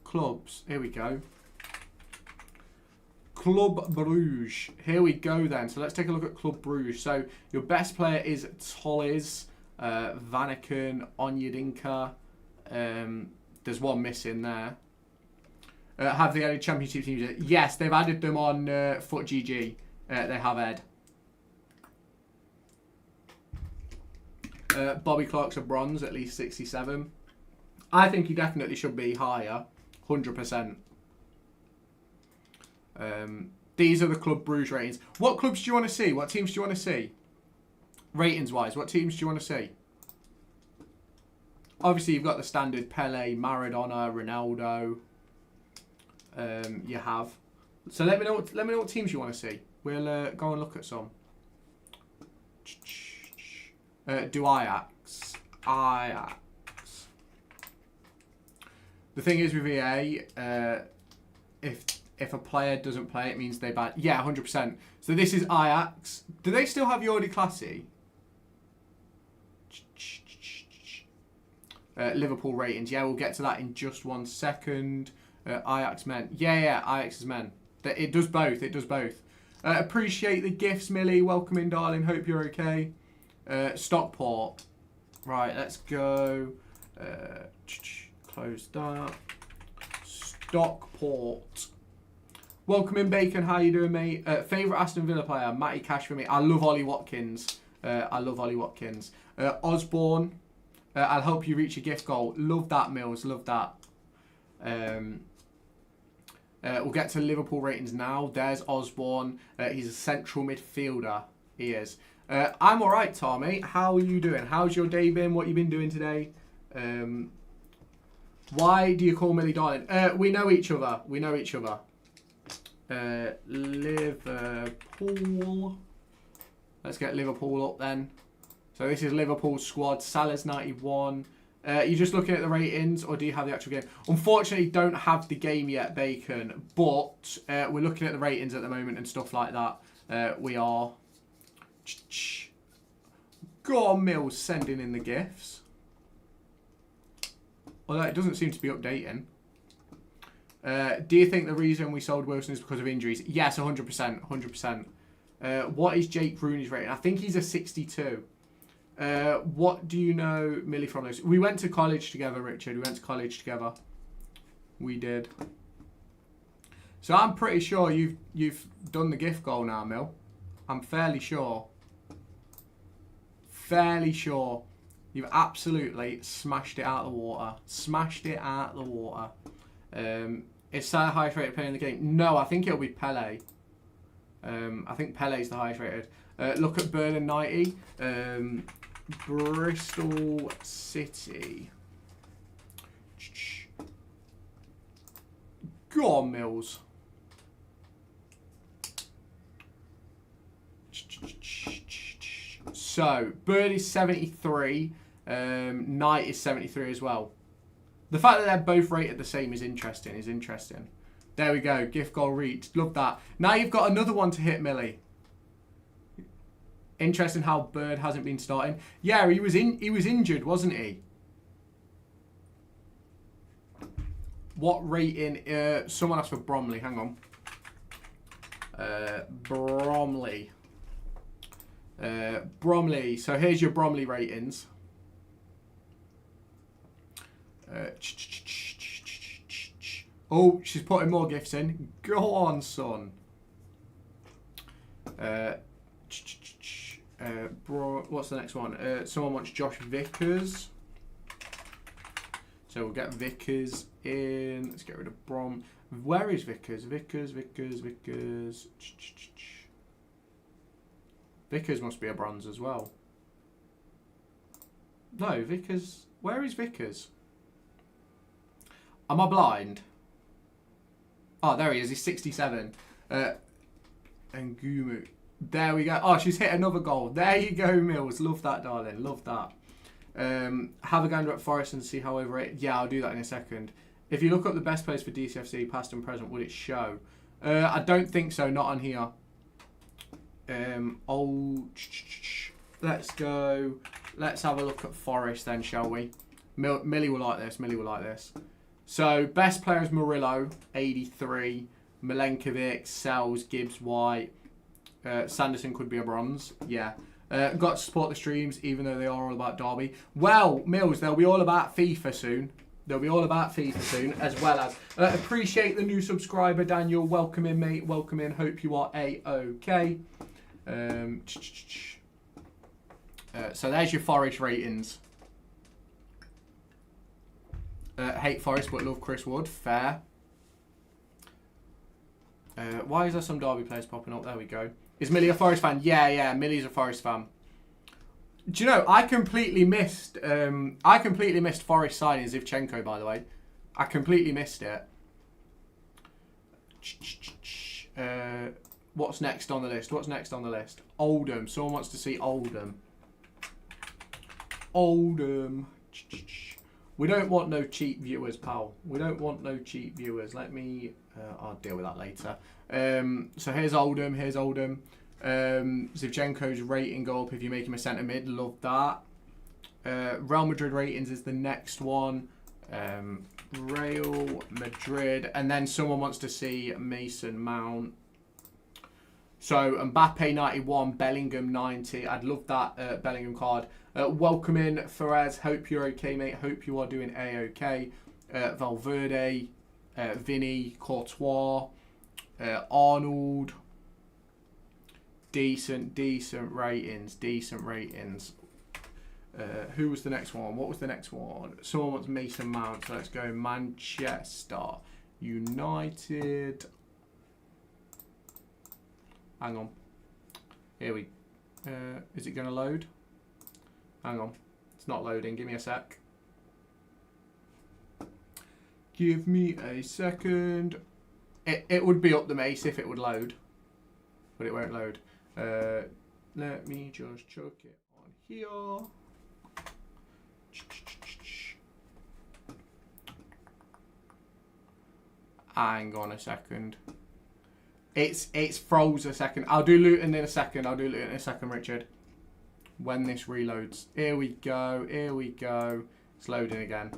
Clubs. Here we go. Club Bruges. Here we go then. So let's take a look at Club Bruges. So your best player is Tolles, Vanaken, Onyedinka. There's one missing there. Have they added Championship teams? Yes, they've added them on FootGG. They have Ed. Bobby Clark's a bronze, at least 67. I think he definitely should be higher, 100%. These are the Club Bruges ratings. What clubs do you want to see? What teams do you want to see? Ratings-wise, what teams do you want to see? Obviously, you've got the standard Pele, Maradona, Ronaldo. You have. So let me know what teams you want to see. We'll go and look at some. Do Ajax. The thing is with EA, if a player doesn't play, it means they bad. Yeah, 100%. So this is Ajax. Do they still have Jordi Classy? Liverpool ratings. Yeah, we'll get to that in just 1 second. Ajax men. Yeah, Ajax is men. It does both. It does both. Appreciate the gifts, Millie. Welcome in, darling. Hope you're okay. Stockport. Right, let's go. Close that. Stockport. Welcome in, Bacon. How you doing, mate? Favourite Aston Villa player? Matty Cash for me. I love Ollie Watkins. Osborne. I'll help you reach a gift goal. Love that, Mills. Love that. We'll get to Liverpool ratings now. There's Osborne. He's a central midfielder. He is. I'm all right, Tommy. How are you doing? How's your day been? What you been doing today? Why do you call Millie darling? We know each other. Liverpool. Let's get Liverpool up then. So this is Liverpool's squad. Salah's 91. You just looking at the ratings, or do you have the actual game? Unfortunately, don't have the game yet, Bacon. But we're looking at the ratings at the moment and stuff like that. We are. Go on, Mills, sending in the gifts. Although it doesn't seem to be updating. Do you think the reason we sold Wilson is because of injuries? Yes, 100%. 100%. What is Jake Rooney's rating? I think he's a 62. What do you know Millie from those? We went to college together, Richard. We went to college together. We did. So I'm pretty sure you've done the gift goal now, Mill. I'm fairly sure. You've absolutely smashed it out of the water. Is Salah highest rated player in the game? No, I think it'll be Pele. I think Pele's the highest rated. Look at Burnham 90. Bristol City. Go on, Mills. So, Bird is 73. Knight is 73 as well. The fact that they're both rated the same is interesting. There we go. Gift goal reached. Love that. Now you've got another one to hit, Millie. Interesting how Bird hasn't been starting. Yeah, he was injured, wasn't he? What rating? Someone asked for Bromley. Hang on. Bromley. Bromley. So here's your Bromley ratings. Oh, she's putting more gifts in. Go on, son. What's the next one? Someone wants Josh Vickers. So we'll get Vickers in. Let's get rid of Brom. Where is Vickers? Vickers. Vickers must be a bronze as well. No, Vickers. Where is Vickers? Am I blind? Oh, there he is. He's 67. And Gumu. There we go. Oh, she's hit another goal. There you go, Mills. Love that, darling. Love that. Have a gander at Forest and see how overrated. Yeah, I'll do that in a second. If you look up the best players for DCFC, past and present, would it show? I don't think so. Not on here. Let's go. Let's have a look at Forest then, shall we? Millie will like this. Millie will like this. So, best players Murillo, 83. Milenkovic, Sells, Gibbs, White. Sanderson could be a bronze. Yeah. Got to support the streams, even though they are all about Derby. Well, Mills, they'll be all about FIFA soon. They'll be all about FIFA soon, as well as... appreciate the new subscriber, Daniel. Welcome in, mate. Welcome in. Hope you are A-OK. So there's your Forest ratings. Hate Forest, but love Chris Wood. Fair. Why is there some Derby players popping up? There we go. Is Millie a Forest fan? Yeah, Millie's a Forest fan. Do you know, I completely missed Forest signing Zivchenko, by the way. I completely missed it. What's next on the list? Oldham. Someone wants to see Oldham. We don't want no cheap viewers, pal. We don't want no cheap viewers. Let me... I'll deal with that later. So here's Oldham. Zivchenko's rating go up if you make him a centre mid. Love that. Real Madrid ratings is the next one. Real Madrid. And then someone wants to see Mason Mount. So Mbappe 91, Bellingham 90. I'd love that Bellingham card. Welcome in, Ferez. Hope you're okay, mate. Hope you are doing A-OK. Valverde, Vinny, Courtois, Arnold. Decent ratings. Who was the next one? What was the next one? Someone wants Mason Mount. So let's go Manchester United. Hang on. Here we... is it going to load? Hang on. It's not loading. Give me a sec. Give me a second. It would be up the mace if it would load. But it won't load. Let me just chuck it on here. Hang on a second. It's froze a second. I'll do Luton in a second. Richard. When this reloads. Here we go. It's loading again.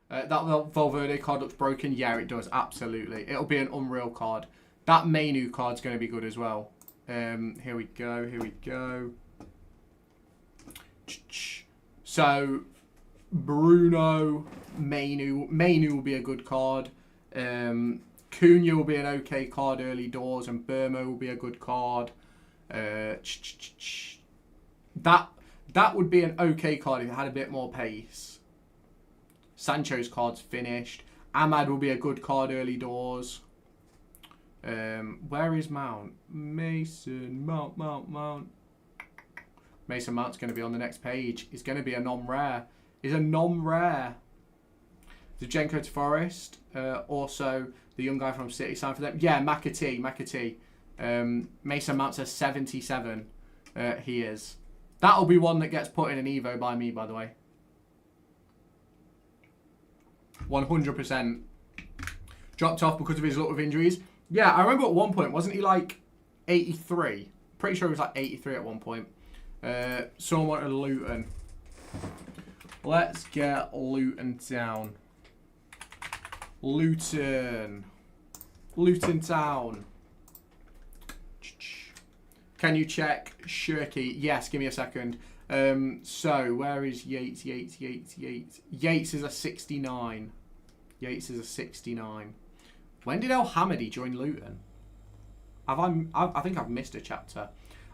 That Valverde card looks broken. Yeah, it does. Absolutely. It'll be an Unreal card. That Mainu card's going to be good as well. Here we go. So, Bruno, Mainu will be a good card. Cunha will be an okay card early doors, and Burma will be a good card. That would be an okay card if it had a bit more pace. Sancho's card's finished. Ahmad will be a good card early doors. Where is Mount? Mason Mount. Mason Mount's going to be on the next page. He's going to be a non-rare. He's a non-rare. Zinchenko to Forest. Also, the young guy from City signed for them. Yeah, McAtee. Mason Mount says 77. He is. That'll be one that gets put in an Evo by me, by the way. 100%. Dropped off because of his luck with injuries. Yeah, I remember at one point, wasn't he like 83? Pretty sure he was like 83 at one point. Someone wanted Luton. Let's get Luton down. Luton Town. Can you check Shirky? Yes, give me a second. So, where is Yates? Yates is a 69. When did El Hamidi join Luton? I think I've missed a chapter.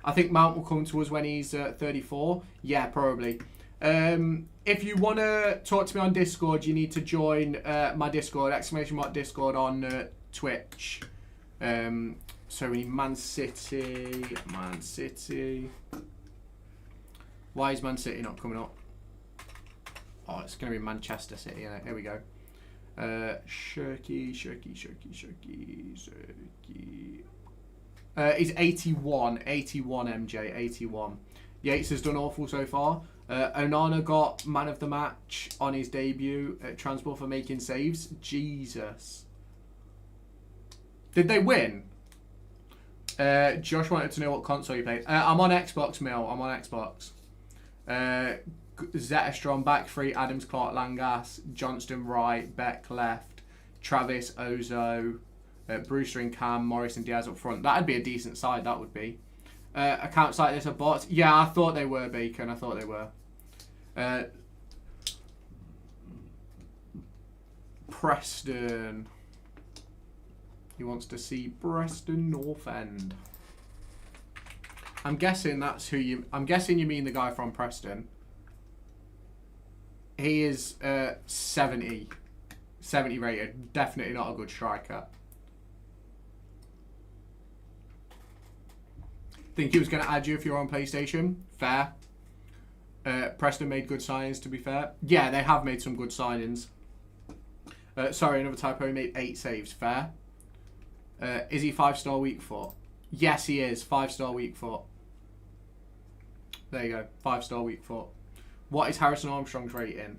I think Mount will come to us when he's 34. Yeah, probably. If you want to talk to me on Discord, you need to join my Discord, !Discord on Twitch. So we need Man City. Why is Man City not coming up? Oh, it's going to be Manchester City, isn't it? Here we go. Shirky. He's 81 MJ, 81. Yates has done awful so far. Onana got man of the match on his debut at Transport for making saves. Jesus. Did they win? Josh wanted to know what console you played. I'm on Xbox, Mill. I'm on Xbox. Zetterstrom back three, Adams, Clark, Langas, Johnston right, Beck left, Travis, Ozo, Brewster and Cam, Morris and Diaz up front. That'd be a decent side, that would be. Accounts like this are bots. Yeah, I thought they were, Bacon. I thought they were. Preston. He wants to see Preston North End. I'm guessing that's who you... I'm guessing you mean the guy from Preston. He is 70. 70 rated. Definitely not a good striker. Think he was going to add you if you're on PlayStation. Fair. Preston made good signings, to be fair. Yeah, they have made some good signings. Sorry, another typo. He made 8 saves. Fair. Is he 5-star weak foot? Yes, he is. 5-star weak foot. There you go. 5-star weak foot. What is Harrison Armstrong's rating?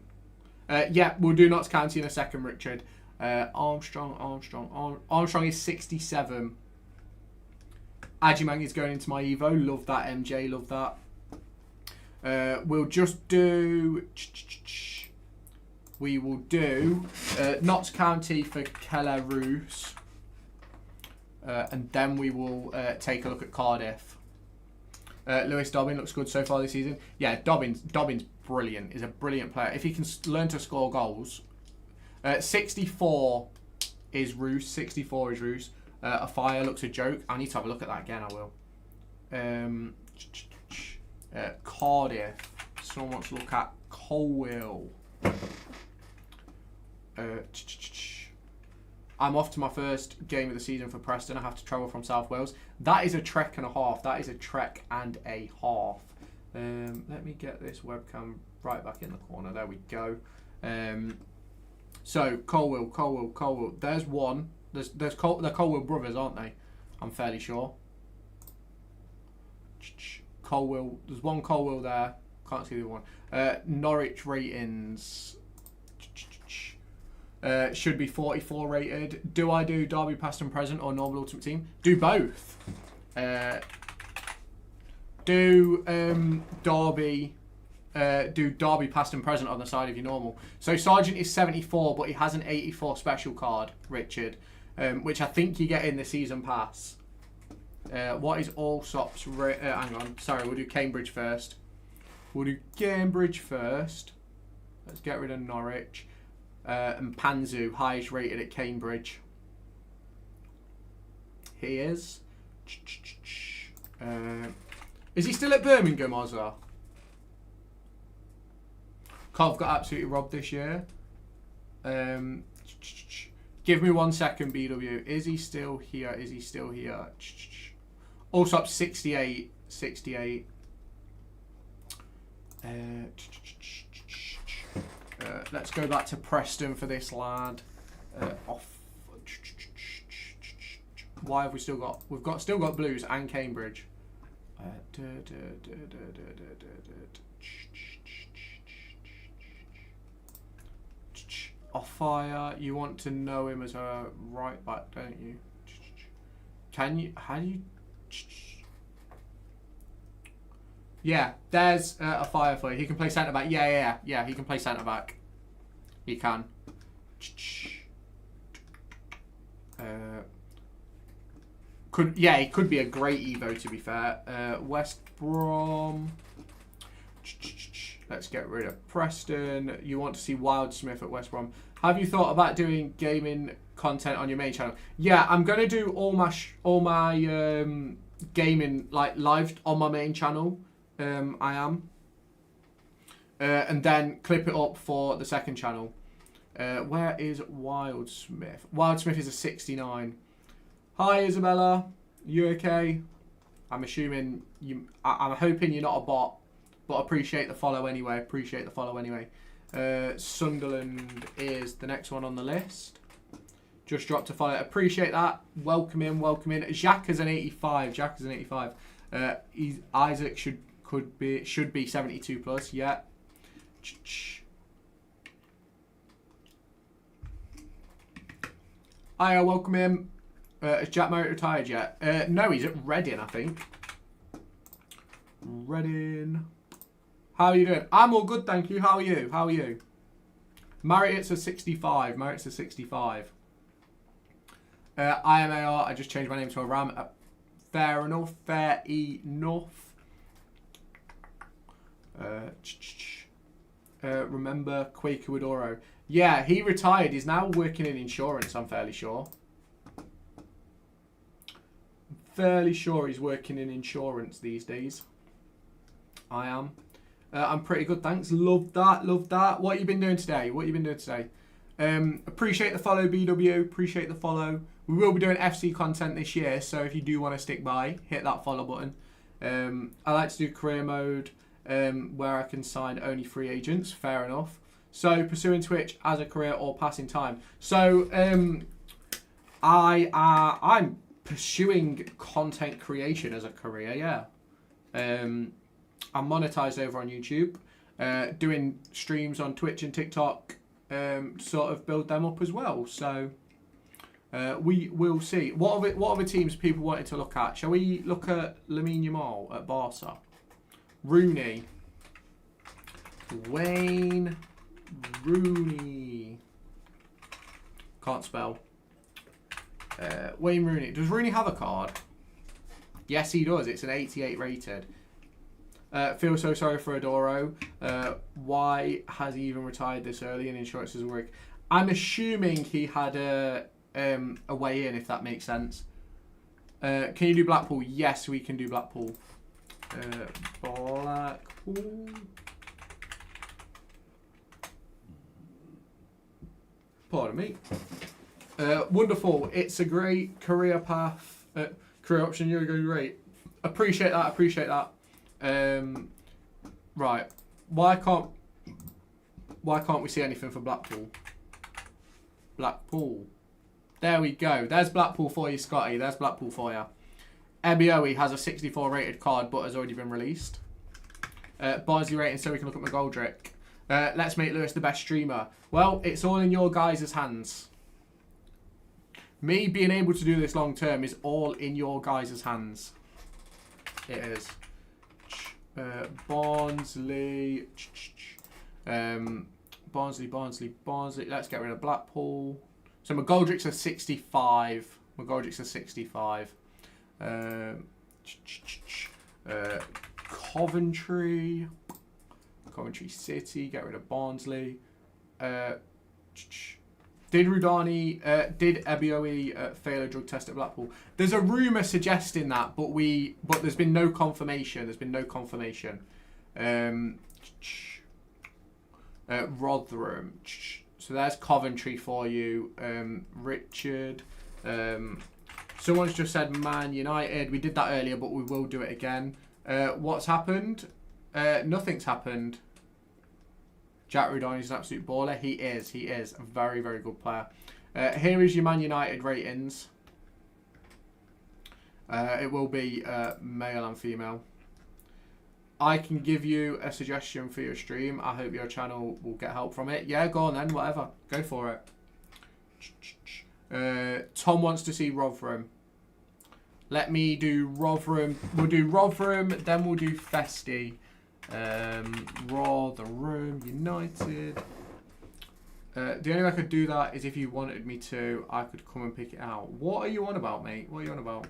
Yeah, we'll do Notts County in a second, Richard. Armstrong is 67. Ajimang is going into my Evo. Love that, MJ. Love that. We'll just do... We will do Notts County for Keller Roos. And then we will take a look at Cardiff. Lewis Dobbin looks good so far this season. Yeah, Dobbin's brilliant. He's a brilliant player. If he can learn to score goals. 64 is Roos. 64 is Roos. A fire looks a joke. I need to have a look at that again, I will. Cardiff. Someone wants to look at Colwill. I'm off to my first game of the season for Preston. I have to travel from South Wales. That is a trek and a half. Let me get this webcam right back in the corner. There we go. So, Colwill. There's one. They're Colwill brothers, aren't they? I'm fairly sure. Colwill. There's one Colwill there. Can't see the other one. Norwich ratings. Should be 44 rated. Do I do Derby past and present or normal ultimate team? Do both. Do Derby past and present on the side of your normal. So Sargent is 74, but he has an 84 special card, Richard, which I think you get in the season pass. What is Allsop's... hang on. Sorry, we'll do Cambridge first. Let's get rid of Norwich. And Panzu, highest rated at Cambridge. He is. Is he still at Birmingham, Ozza? Cov got absolutely robbed this year. Give me 1 second, BW. Is he still here? Also up 68. Let's go back to Preston for this lad. Off. Why have we still got? We've still got Blues and Cambridge. Off fire. You want to know him as a right back, don't you? Can you? How do you? Yeah, there's a fire for you. He can play centre back. Yeah. He can play centre back. He can. He could be a great Evo, to be fair. West Brom. Let's get rid of Preston. You want to see Wildsmith at West Brom. Have you thought about doing gaming content on your main channel? Yeah, I'm going to do all my gaming like live on my main channel. I am. And then clip it up for the second channel. Where is Wildsmith? Wildsmith is a 69. Hi Isabella, you okay? I'm assuming you. I'm hoping you're not a bot, but appreciate the follow anyway. Sunderland is the next one on the list. Just dropped a follow. Appreciate that. Welcome in. Jack is an 85. Isaac should be 72 plus. Yeah. Hiya, welcome in. Is Jack Merritt retired yet? No, he's at Reading, I think. Reading. How are you doing? I'm all good, thank you. How are you? Marriott's a 65. IMAR, I just changed my name to a Ram. Fair enough. Remember Quaker Widoro? Yeah, he retired. He's now working in insurance, I'm fairly sure. He's working in insurance these days. I am. I'm pretty good, thanks. Love that. What have you been doing today? Appreciate the follow, BW. Appreciate the follow. We will be doing FC content this year, so if you do want to stick by, hit that follow button. I like to do career mode, where I can sign only free agents. Fair enough. So pursuing Twitch as a career or passing time. So I'm pursuing content creation as a career. Yeah. I'm monetized over on YouTube, doing streams on Twitch and TikTok, sort of build them up as well. So we will see. What other teams people wanted to look at? Shall we look at Lamine Yamal at Barca? Rooney. Wayne Rooney. Can't spell. Wayne Rooney. Does Rooney have a card? Yes, he does. It's an 88 rated. Feel so sorry for Adoro. Why has he even retired this early and insurance doesn't work? I'm assuming he had a way in, if that makes sense. Can you do Blackpool? Yes, we can do Blackpool. Blackpool. Pardon me. Wonderful. It's a great career path. Career option. You're going great. Appreciate that. Right. Why can't we see anything for Blackpool? Blackpool. There we go. There's Blackpool for you, Scotty. There's Blackpool for you. Ebioe has a 64 rated card, but has already been released. Barnsley rating, so we can look at McGoldrick. Let's make Lewis the best streamer. Well, it's all in your guys' hands. Me being able to do this long term is all in your guys' hands. It is. Barnsley. Barnsley. Let's get rid of Blackpool. So McGoldrick's a 65. Coventry City. Get rid of Barnsley. Did Ebioe fail a drug test at Blackpool? There's a rumour suggesting that, but there's been no confirmation. Rotherham. So there's Coventry for you. Richard. Someone's just said Man United. We did that earlier, but we will do it again. What's happened? Nothing's happened. Jack Rudon is an absolute baller. He is a very, very good player. Here is your Man United ratings. It will be male and female. I can give you a suggestion for your stream. I hope your channel will get help from it. Yeah, go on then, whatever. Go for it. Tom wants to see Rotherham. Let me do Rotherham. We'll do Rotherham, then we'll do Festi. Rotherham United. The only way I could do that is if you wanted me to, I could come and pick it out. What are you on about, mate? What are you on about?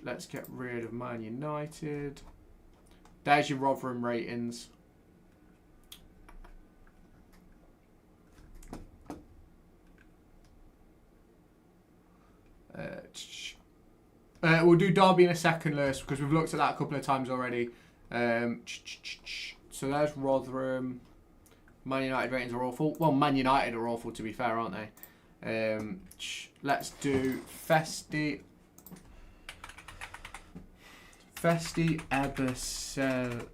Let's get rid of Man United. There's your Rotherham ratings. We'll do Derby in a second, Lewis, because we've looked at that a couple of times already. So there's Rotherham. Man United ratings are awful. Well, Man United are awful, to be fair, aren't they? Let's do Festi. Festi Eboseli.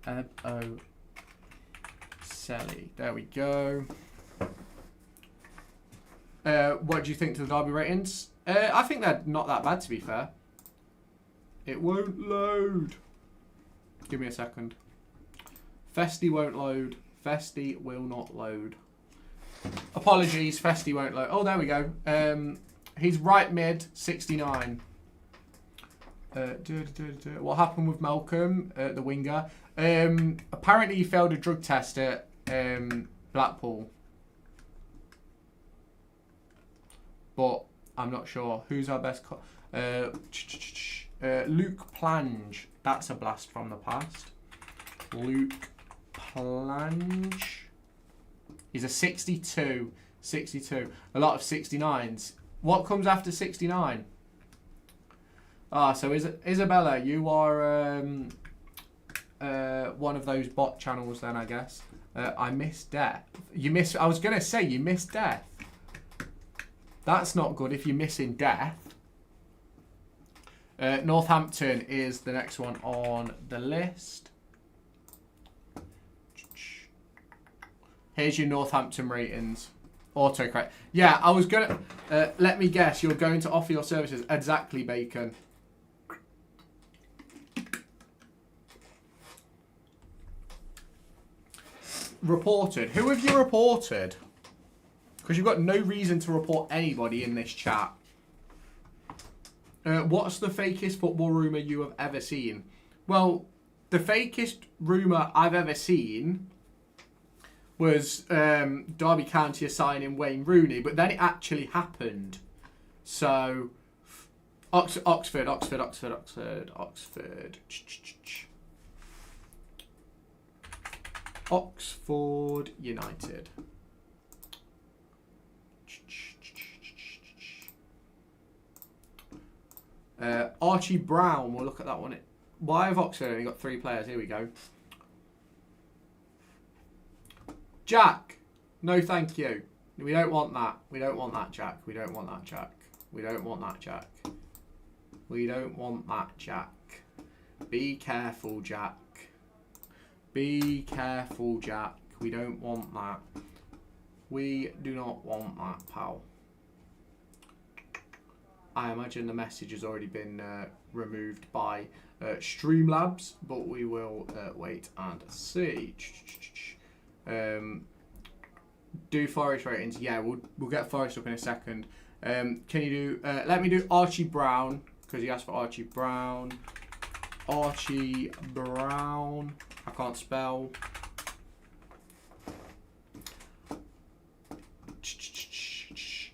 There we go. What do you think to the Derby ratings? I think they're not that bad, to be fair. It won't load. Give me a second. Festi won't load. Festi will not load. Apologies, Festi won't load. Oh, there we go. He's right mid, 69. What happened with Malcolm, the winger? Apparently he failed a drug test at Blackpool. But I'm not sure. Who's our best? Luke Plange. That's a blast from the past. Luke Plange. He's a 62. 62. A lot of 69s. What comes after 69? Ah, so Isabella, you are one of those bot channels then, I guess. I miss death. You miss. I was gonna say you miss death. That's not good if you're missing death. Northampton is the next one on the list. Here's your Northampton ratings. Autocorrect. Yeah, I was gonna. Let me guess. You're going to offer your services. Exactly, Bacon. Reported. Who have you reported? Because you've got no reason to report anybody in this chat. What's the fakest football rumour you have ever seen? Well, the fakest rumour I've ever seen was Derby County assigning Wayne Rooney, but then it actually happened. So, Oxford. Oxford United. Archie Brown, we'll look at that one. Why have Oxford only got 3 players? Here we go. Jack, no thank you. We don't want that. We don't want that, Jack. We don't want that, Jack. We don't want that, Jack. We don't want that, Jack. Be careful, Jack. Be careful, Jack. We don't want that. We do not want that, pal. I imagine the message has already been removed by Streamlabs, but we will wait and see. Do Forest ratings? Yeah, we'll get Forest up in a second. Can you do? Let me do Archie Brown because he asked for Archie Brown. Archie Brown. I can't spell.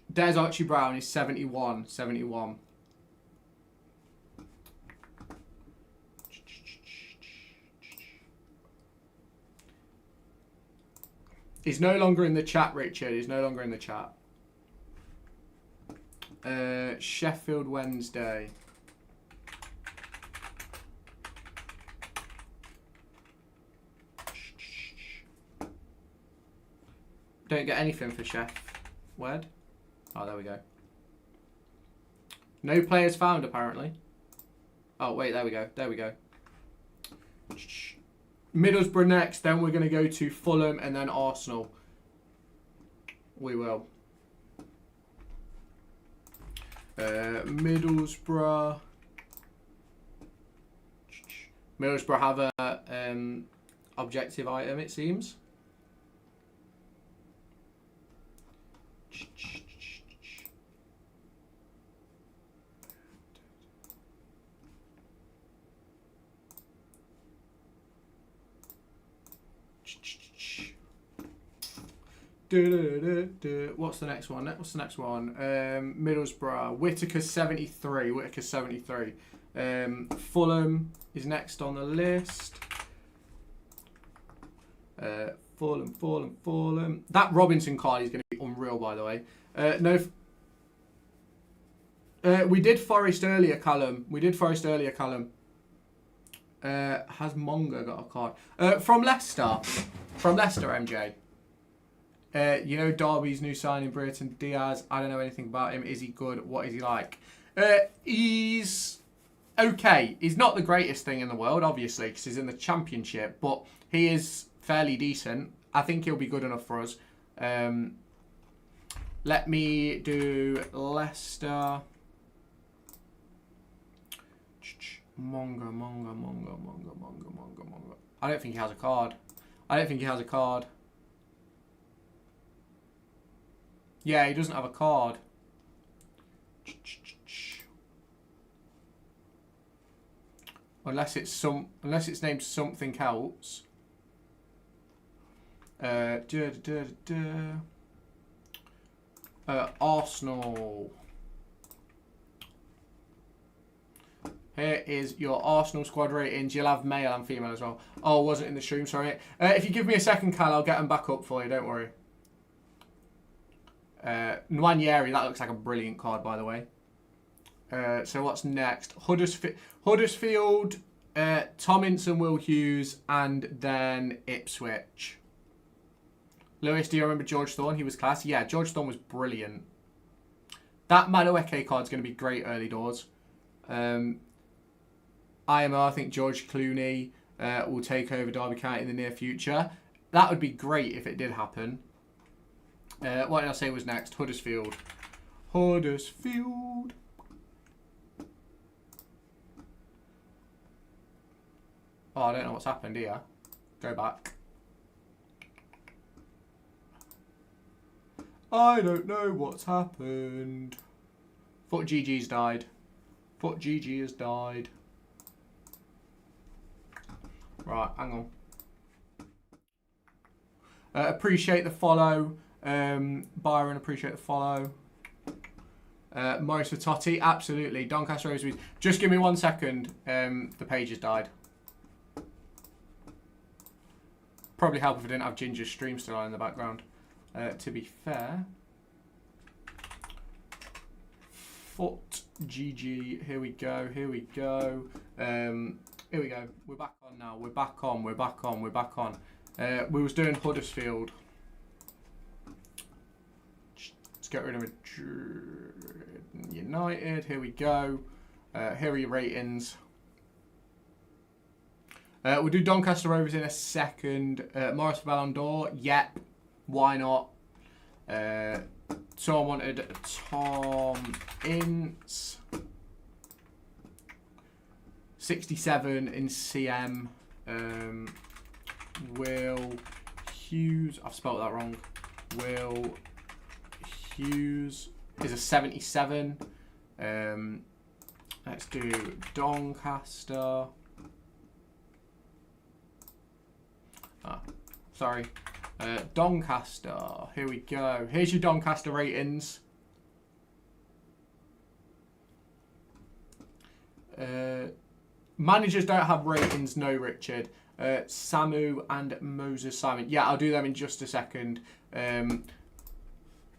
There's Archie Brown. He's 71. 71. He's no longer in the chat, Richard. He's no longer in the chat. Sheffield Wednesday. Don't get anything for Chef. Word? Oh, there we go. No players found, apparently. Oh, wait, there we go. There we go. Middlesbrough next, then we're going to go to Fulham and then Arsenal. We will. Middlesbrough. Middlesbrough have a objective item, it seems. What's the next one? What's the next one? Middlesbrough. Whittaker's 73. Whittaker's 73. Fulham is next on the list. Fulham. That Robinson card is going to be unreal, by the way. No. We did Forest earlier, Callum. Has Monga got a card? From Leicester. MJ. You know Derby's new signing, Burton Diaz. I don't know anything about him. Is he good? What is he like? He's okay. He's not the greatest thing in the world, obviously, because he's in the Championship, but he is fairly decent. I think he'll be good enough for us. Let me do Leicester. Monga. I don't think he has a card. Yeah, he doesn't have a card. Unless it's named something else. Arsenal. Here is your Arsenal squad ratings. You'll have male and female as well. Oh, wasn't in the stream, sorry. If you give me a second, Cal, I'll get them back up for you, don't worry. Nwaneri, that looks like a brilliant card, by the way. So what's next? Huddersfield, Tomlinson, Will Hughes, and then Ipswich. Lewis, do you remember George Thorne? He was class. Yeah, George Thorne was brilliant. That Madueke card's going to be great early doors. IMO, I think George Clooney will take over Derby County in the near future. That would be great if it did happen. What did I say was next? Huddersfield. Oh, I don't know what's happened here. Go back. I don't know what's happened. Thought GG's died. Thought GG has died. Right, hang on. Appreciate the follow. Byron, appreciate the follow. Morris for Totti, absolutely. Doncaster Rosebees. Just give me 1 second. The page has died. Probably help if I didn't have Ginger's stream still on in the background. To be fair. Foot GG. Here we go. Here we go. We're back on now. We're back on. We was doing Huddersfield. Let's get rid of United. Here we go. Here are your ratings. We'll do Doncaster Rovers in a second. Morris for Ballon d'Or. Yep. Why not? Someone wanted Tom Ince. 67 in CM. Will Hughes. I've spelled that wrong. Will Hughes is a 77. Let's do Doncaster. Sorry. Doncaster. Here we go. Here's your Doncaster ratings. Managers don't have ratings, no, Richard. Samu and Moses Simon. Yeah, I'll do them in just a second.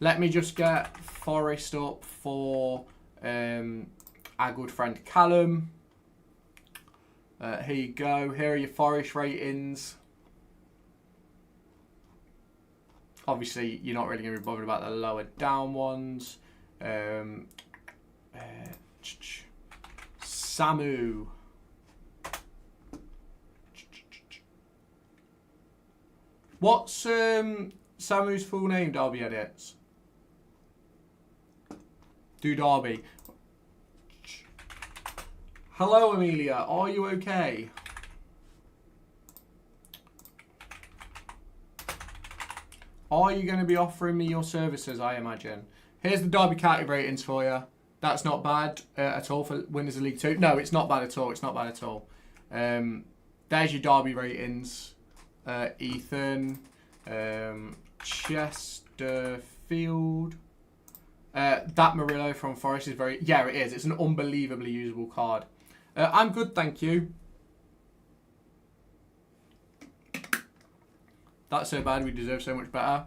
Let me just get Forest up for our good friend Callum. Here you go. Here are your Forest ratings. Obviously, you're not really going to be bothered about the lower down ones. Samu. What's Samu's full name, Derby Edits? Do Derby. Hello, Amelia. Are you okay? Are you going to be offering me your services, I imagine? Here's the Derby County ratings for you. That's not bad at all for winners of League 2. No, it's not bad at all. It's not bad at all. There's your Derby ratings. Ethan. Chesterfield. That Murillo from Forest is very... Yeah, it is. It's an unbelievably usable card. I'm good, thank you. That's so bad. We deserve so much better.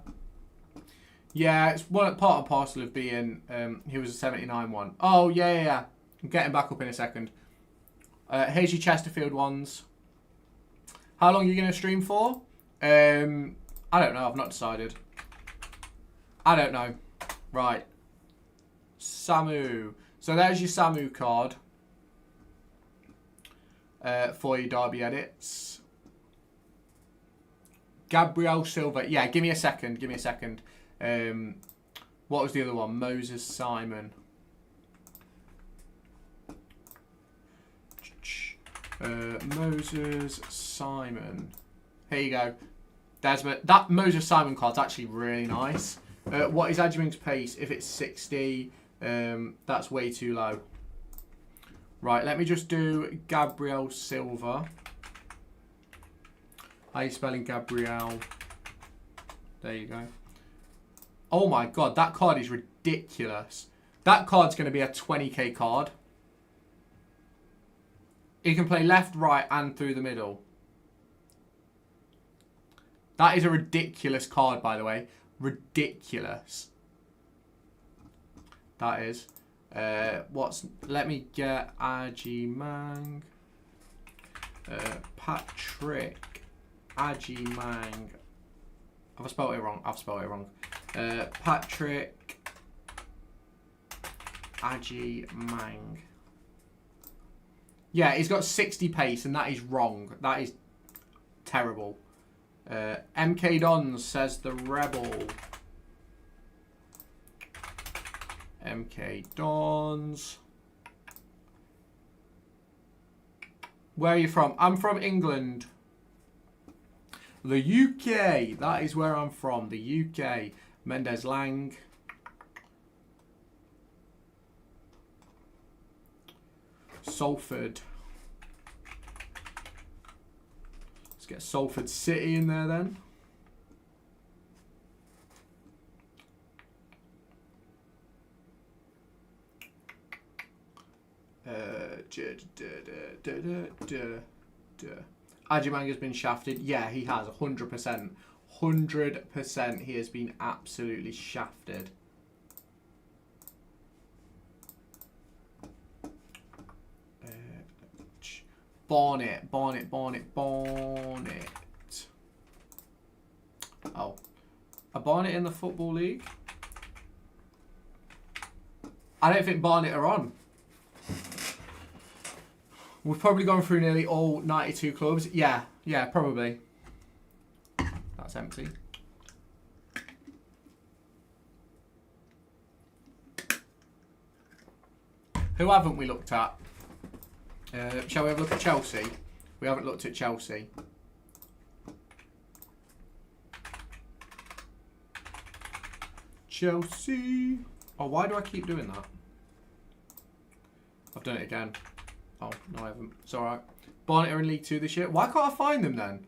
Yeah, it's part and parcel of being... he was a 79 one. Oh, yeah. I'm getting back up in a second. Here's your Chesterfield ones. How long are you going to stream for? I don't know. I've not decided. I don't know. Right. Samu. So there's your Samu card. For your Derby Edits. Gabriel Silva. Yeah, give me a second. Give me a second. What was the other one? Moses Simon. Moses Simon. Here you go. That Moses Simon card's actually really nice. What is Adjuming's pace? If it's 60, that's way too low. Right, let me just do Gabriel Silva. How are you spelling Gabriel? There you go. Oh my god, that card is ridiculous. That card's going to be a 20k card. He can play left, right, and through the middle. That is a ridiculous card, by the way. Ridiculous. That is. Let me get Ajimang. Patrick Ajimang. Have I spelled it wrong? I've spelled it wrong. Patrick Ajimang. Yeah, he's got 60 pace, and that is wrong. That is terrible. MK Dons says the Rebel. MK Dons. Where are you from? I'm from England. The UK. That is where I'm from. The UK. Mendes Lang. Salford. Let's get Salford City in there then. Ajimang has been shafted. Yeah, he has. 100%. 100% he has been absolutely shafted. Barnet. Oh. A Barnet in the Football League? I don't think Barnet are on. We've probably gone through nearly all 92 clubs. Yeah, probably. That's empty. Who haven't we looked at? Shall we have a look at Chelsea? We haven't looked at Chelsea. Chelsea. Oh, why do I keep doing that? I've done it again. Oh, no I haven't. It's alright. Barnet are in League 2 this year. Why can't I find them then?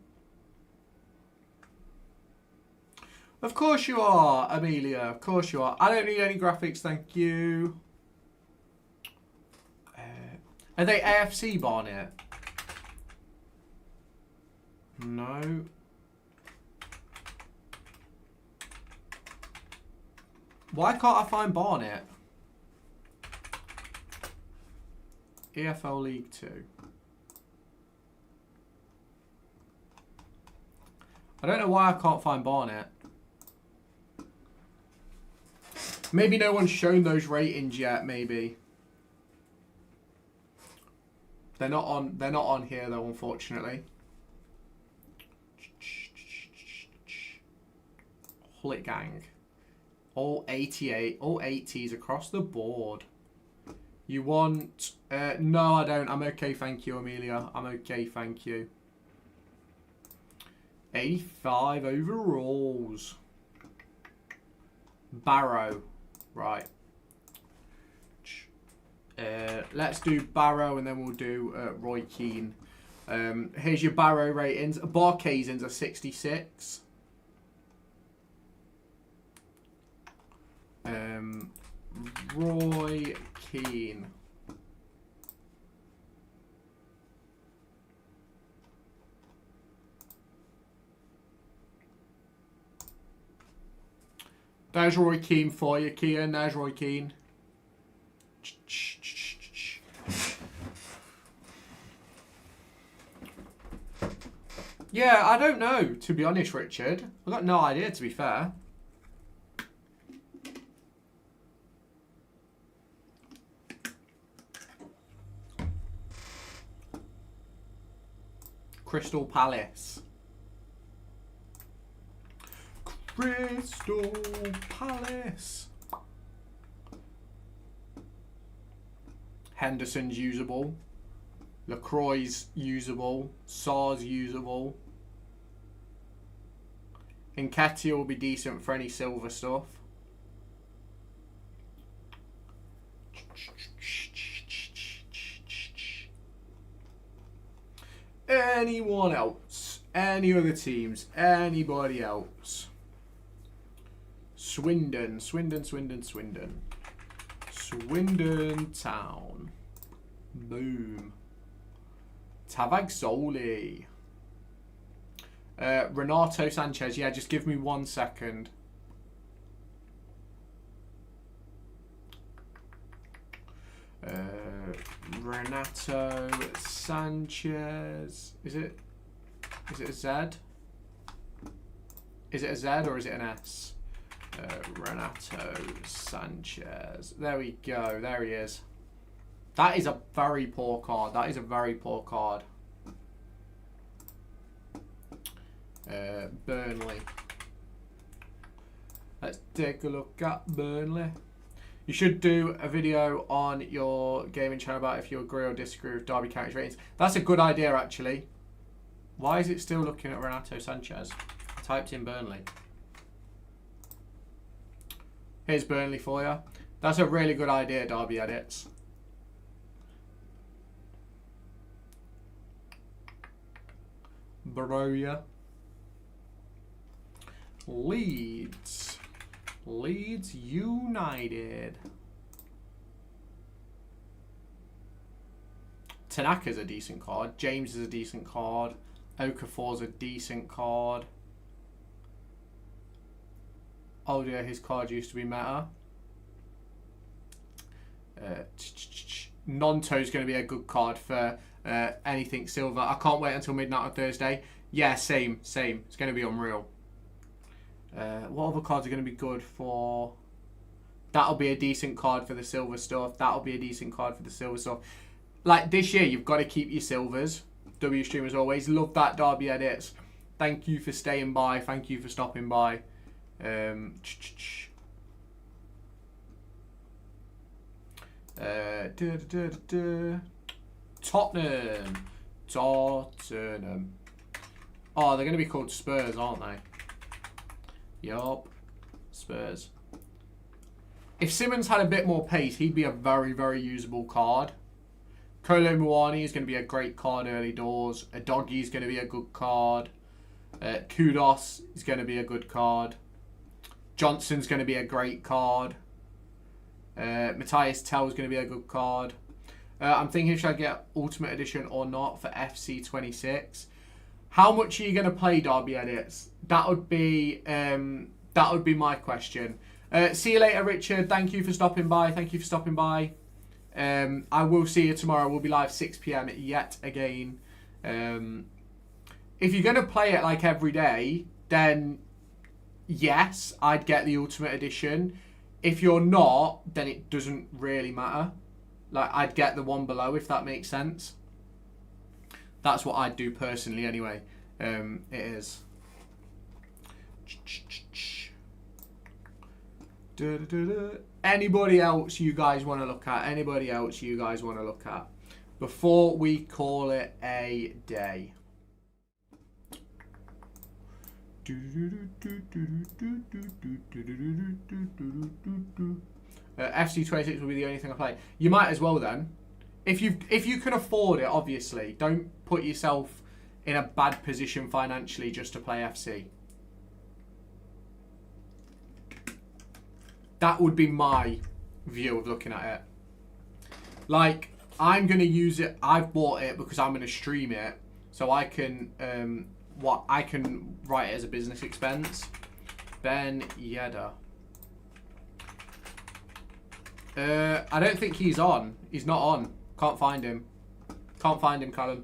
Of course you are, Amelia. Of course you are. I don't need any graphics, thank you. Are they AFC Barnet? No. Why can't I find Barnet? EFL League 2. I don't know why I can't find Barnet. Maybe no one's shown those ratings yet, maybe. They're not on here though, unfortunately. Pull it, gang. All 88, all 80s across the board. You want... no, I don't. I'm okay, thank you, Amelia. I'm okay, thank you. 85 overalls. Barrow. Right. Let's do Barrow and then we'll do Roy Keane. Here's your Barrow ratings. Barkazins are 66. Roy Keane. There's Roy Keane for you, Kian. There's Roy Keane. Yeah, I don't know, to be honest, Richard. I've got no idea, to be fair. Crystal Palace. Crystal Palace. Henderson's usable. LaCroix's usable. Sar's usable. Nketiah will be decent for any silver stuff. Anyone else? Any other teams? Anybody else? Swindon. Swindon Town. Boom. Tavagsoli. Renato Sanchez. Yeah, just give me 1 second. Renato Sanchez. Is it a Z? Is it a Z or is it an S? Renato Sanchez. There we go. There he is. That is a very poor card. That is a very poor card. Burnley. Let's take a look at Burnley. You should do a video on your gaming channel about if you agree or disagree with Derby County's ratings. That's a good idea, actually. Why is it still looking at Renato Sanchez? I typed in Burnley. Here's Burnley for you. That's a really good idea, Derby Edits. Broya. Leeds. Leeds United. Tanaka's a decent card. James is a decent card. Okafor's a decent card. Oh yeah, his card used to be meta. Nonto's going to be a good card for anything silver. I can't wait until midnight on Thursday. Yeah, same. It's going to be unreal. What other cards are going to be good for... That'll be a decent card for the silver stuff. That'll be a decent card for the silver stuff. Like, this year, you've got to keep your silvers. WStream, as always. Love that, Derby Edits. Thank you for staying by. Thank you for stopping by. Tottenham. Oh, they're going to be called Spurs, aren't they? Yup. Spurs. If Simmons had a bit more pace, he'd be a very, very usable card. Kolo Muani is going to be a great card early doors. A Doggy is going to be a good card. Kudos is going to be a good card. Johnson's going to be a great card. Matthias Tell is going to be a good card. I'm thinking should I get Ultimate Edition or not for FC26. How much are you going to play, Derby Edits? That would be my question. See you later, Richard. Thank you for stopping by. I will see you tomorrow. We'll be live 6 PM yet again. If you're going to play it like every day, then yes, I'd get the Ultimate Edition. If you're not, then it doesn't really matter. Like, I'd get the one below, if that makes sense. That's what I'd do personally anyway. It is. Anybody else you guys want to look at? Anybody else you guys want to look at? Before we call it a day. FC26 will be the only thing I play. You might as well then. If you can afford it, obviously. Don't put yourself in a bad position financially just to play FC. That would be my view of looking at it. Like, I'm going to use it. I've bought it because I'm going to stream it. So I can, I can write it as a business expense. Ben Yedder. I don't think he's on. He's not on. Can't find him. Can't find him, Callum.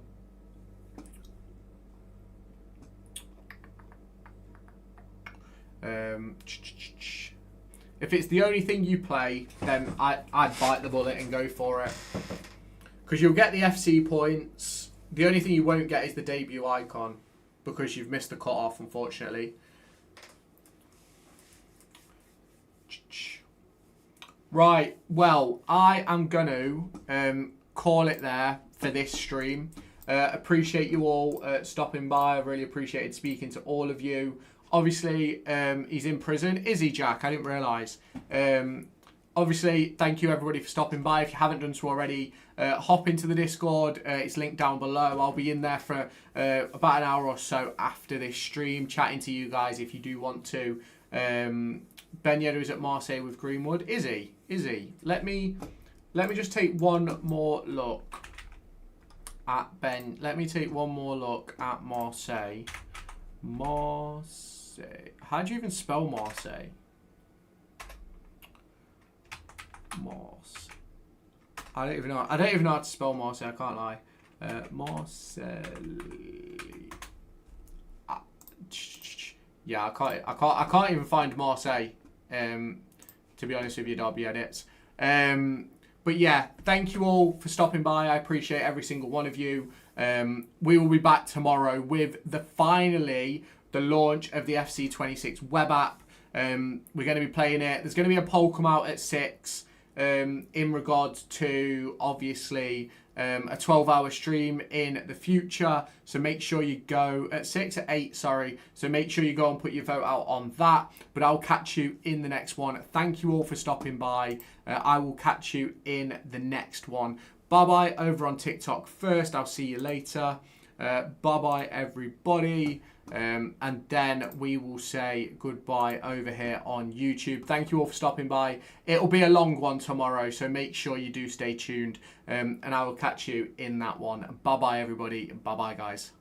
If it's the only thing you play, then I'd bite the bullet and go for it. Because you'll get the FC points. The only thing you won't get is the debut icon. Because you've missed the cut-off, unfortunately. Right, well, I am going to call it there for this stream. Appreciate you all stopping by. I really appreciated speaking to all of you. Obviously, he's in prison. Is he, Jack? I didn't realise. Obviously, thank you everybody for stopping by. If you haven't done so already, hop into the Discord. It's linked down below. I'll be in there for about an hour or so after this stream, chatting to you guys if you do want to. Ben Yedder is at Marseille with Greenwood. Is he? Is he? Let me just take one more look at Ben. Let me take one more look at Marseille. Marseille. How do you even spell Marseille? Marseille. I don't even know. I don't even know how to spell Marseille. I can't lie. Marseille. Yeah, I can't even find Marseille. To be honest with you, Derby Edits. But yeah, thank you all for stopping by. I appreciate every single one of you. We will be back tomorrow with finally the launch of the FC26 web app. We're going to be playing it. There's going to be a poll come out at 6 in regards to, obviously, a 12-hour stream in the future. So make sure you go at 6 at 8, sorry. So make sure you go and put your vote out on that. But I'll catch you in the next one. Thank you all for stopping by. I will catch you in the next one. Bye-bye over on TikTok first. I'll see you later. Bye-bye, everybody. And then we will say goodbye over here on YouTube. Thank you all for stopping by. It'll be a long one tomorrow, so make sure you do stay tuned. And I will catch you in that one. Bye-bye, everybody. Bye-bye, guys.